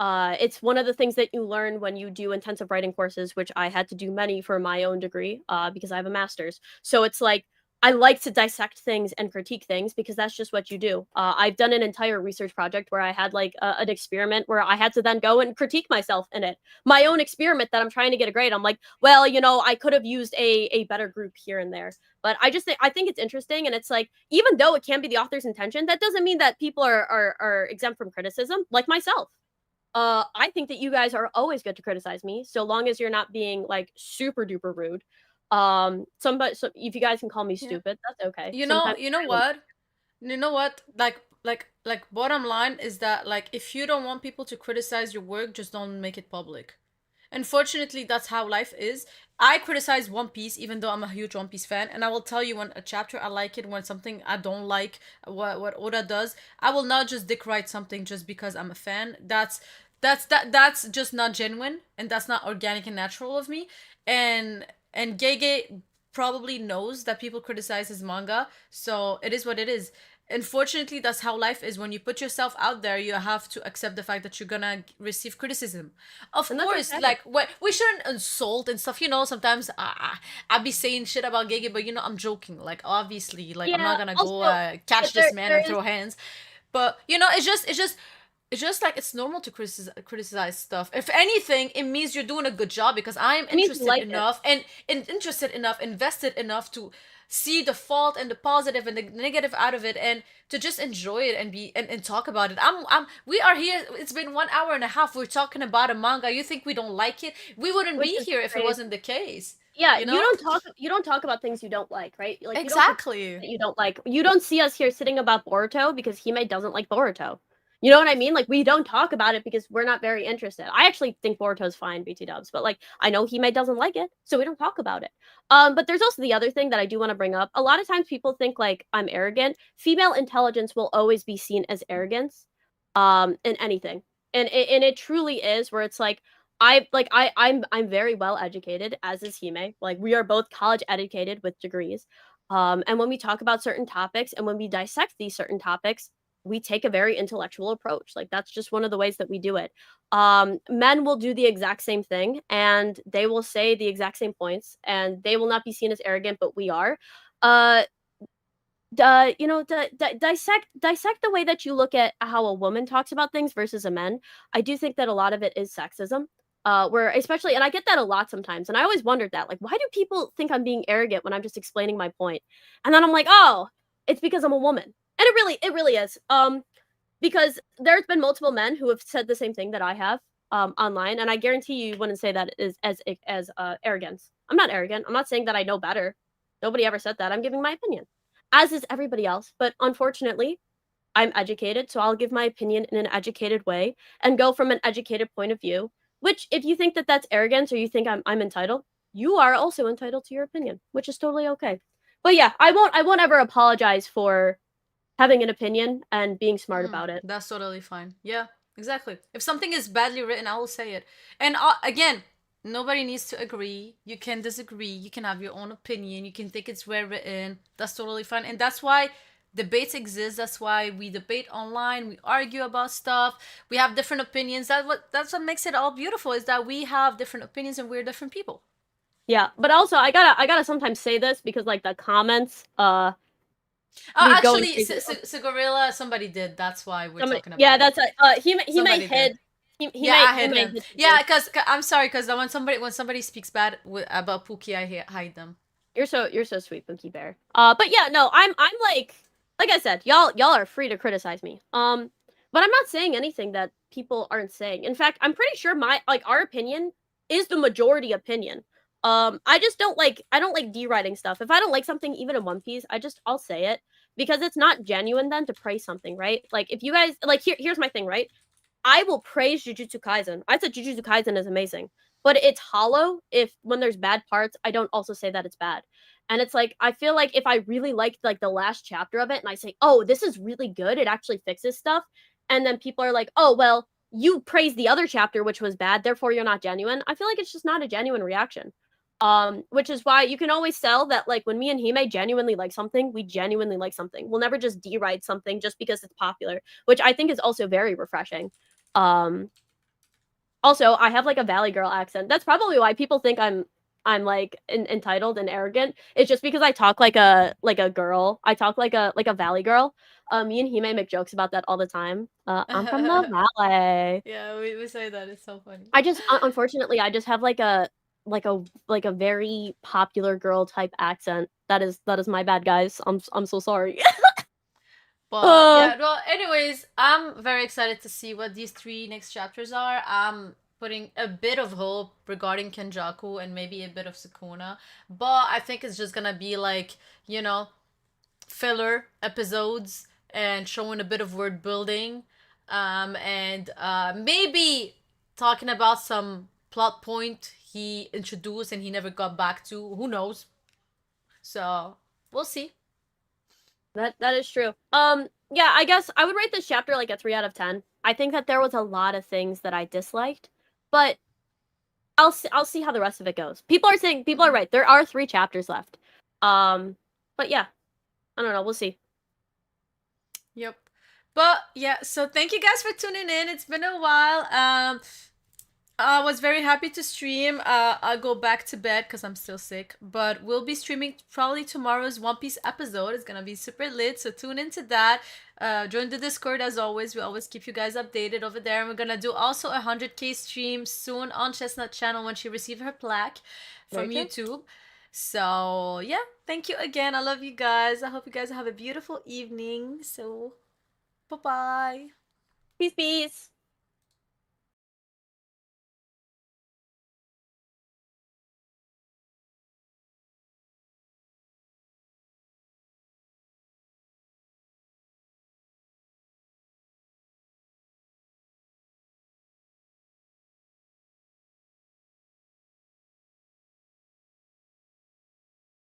It's one of the things that you learn when you do intensive writing courses, which I had to do many for my own degree because I have a master's. So it's like I like to dissect things and critique things because that's just what you do. I've done an entire research project where I had like an experiment where I had to then go and critique myself in it. My own experiment that I'm trying to get a grade. I'm like, well, you know, I could have used a better group here and there. But I think it's interesting, and it's like even though it can be the author's intention, that doesn't mean that people are exempt from criticism, like myself. I think that you guys are always good to criticize me, so long as you're not being like super duper rude. So if you guys can call me Yeah. stupid, that's okay. You know, Sometimes you know what? You know what? Like bottom line is that like if you don't want people to criticize your work, just don't make it public. Unfortunately, that's how life is. I criticize One Piece even though I'm a huge One Piece fan, and I will tell you when a chapter I like it, when something I don't like what Oda does, I will not just dick write something just because I'm a fan. That's just not genuine, and that's not organic and natural of me. And Gege probably knows that people criticize his manga, so it is what it is. Unfortunately, that's how life is. When you put yourself out there, you have to accept the fact that you're gonna receive criticism. Of and that's course, okay. like what we shouldn't insult and stuff. Sometimes I be saying shit about Gege, but I'm joking. Like obviously, like I'm not Yeah. gonna go Also, catch there this man there and is throw hands. But it's just like it's normal to criticize stuff. If anything, it means you're doing a good job because I'm it means you interested like it. enough and interested enough, invested enough to see the fault and the positive and the negative out of it and to just enjoy it and be and talk about it. We are here. It's been 1 hour and a half. We're talking about a manga. You think we don't like it? We wouldn't Which be is here if it crazy. wasn't the case. Yeah, You know? you don't talk about things you don't like, right? Like you don't critique Exactly. that you don't like. You don't see us here sitting about Boruto because Hime doesn't like Boruto. You know what I mean? Like we don't talk about it because we're not very interested. I actually think Boruto's fine, BT dubs, but like I know Hime doesn't like it, so we don't talk about it. But there's also the other thing that I do want to bring up. A lot of times people think like I'm arrogant. Female intelligence will always be seen as arrogance, in anything. And it truly is where it's like I'm very well educated, as is Hime. Like we are both college educated with degrees. And when we talk about certain topics and when we dissect these certain topics, we take a very intellectual approach. Like that's just one of the ways that we do it. Men will do the exact same thing and they will say the exact same points and they will not be seen as arrogant, but we are. Uh, dissect the way that you look at how a woman talks about things versus a man. I do think that a lot of it is sexism. Where especially, and I get that a lot sometimes, and I always wondered that, like, why do people think I'm being arrogant when I'm just explaining my point? And then I'm like, oh, it's because I'm a woman, and it really is. Because there's been multiple men who have said the same thing that I have online, and I guarantee you wouldn't say that is as arrogance. I'm not arrogant. I'm not saying that I know better. Nobody ever said that. I'm giving my opinion, as is everybody else. But unfortunately, I'm educated, so I'll give my opinion in an educated way and go from an educated point of view. Which, if you think that that's arrogance or you think I'm entitled, you are also entitled to your opinion, which is totally okay. But yeah, I won't ever apologize for having an opinion and being smart about it. That's totally fine. Yeah, exactly. If something is badly written, I will say it. And again, nobody needs to agree. You can disagree. You can have your own opinion. You can think it's well written. That's totally fine. And that's why debates exist. That's why we debate online. We argue about stuff. We have different opinions. That's what makes it all beautiful, is that we have different opinions and we're different people. Yeah, but also I gotta sometimes say this because like the comments Oh, be going actually, crazy. Gorilla, somebody did. That's why we're Somebody, talking yeah, about it. that's he may Somebody did. hid Yeah, I he hid may him. hid the Yeah, truth. because I'm sorry, because when somebody speaks bad about Pookie, I hide them. You're so sweet, Punky Bear. But yeah, no, I'm like I said, y'all are free to criticize me. But I'm not saying anything that people aren't saying. In fact, I'm pretty sure my like our opinion is the majority opinion. I just I don't like deriding stuff. If I don't like something, even in One Piece, I'll say it because it's not genuine then to praise something, right? Like if you guys like here's my thing, right? I will praise Jujutsu Kaisen. I said Jujutsu Kaisen is amazing, but it's hollow if when there's bad parts, I don't also say that it's bad. And it's like I feel like if I really liked like the last chapter of it and I say, "Oh, this is really good. It actually fixes stuff." And then people are like, "Oh, well, you praised the other chapter which was bad, therefore you're not genuine." I feel like it's just not a genuine reaction. Which is why you can always tell that like when me and Hime genuinely like something, we genuinely like something. We'll never just deride something just because it's popular, which I think is also very refreshing. Um, Also, I have like a Valley Girl accent. That's probably why people think I'm like entitled and arrogant. It's just because I talk like a girl. I talk like a Valley Girl. Me and Hime make jokes about that all the time. I'm from the Valley. Yeah, we say that. It's so funny. I just unfortunately I just have like a like a very popular girl type accent. That is my bad, guys. I'm so sorry. But uh, yeah, well, anyways, I'm very excited to see what these three next chapters are. I'm putting a bit of hope regarding Kenjaku and maybe a bit of Sukuna, but I think it's just gonna be like, you know, filler episodes and showing a bit of word building, and maybe talking about some plot point he introduced and he never got back to. Who knows? So we'll see. that is true. Yeah, I guess I would rate this chapter like a 3 out of 10. I think that there was a lot of things that I disliked, but I'll see how the rest of it goes. People are right. There are 3 chapters left. But yeah, I don't know. We'll see. Yep. But yeah, so thank you guys for tuning in. It's been a while. I was very happy to stream. I'll go back to bed because I'm still sick. But we'll be streaming probably tomorrow's One Piece episode. It's gonna be super lit, so tune into that. Join the Discord as always. We always keep you guys updated over there. And we're gonna do also a 100K stream soon on Chestnut channel when she receives her plaque Very from true. YouTube. So yeah, thank you again. I love you guys. I hope you guys have a beautiful evening. So bye bye. Peace, peace.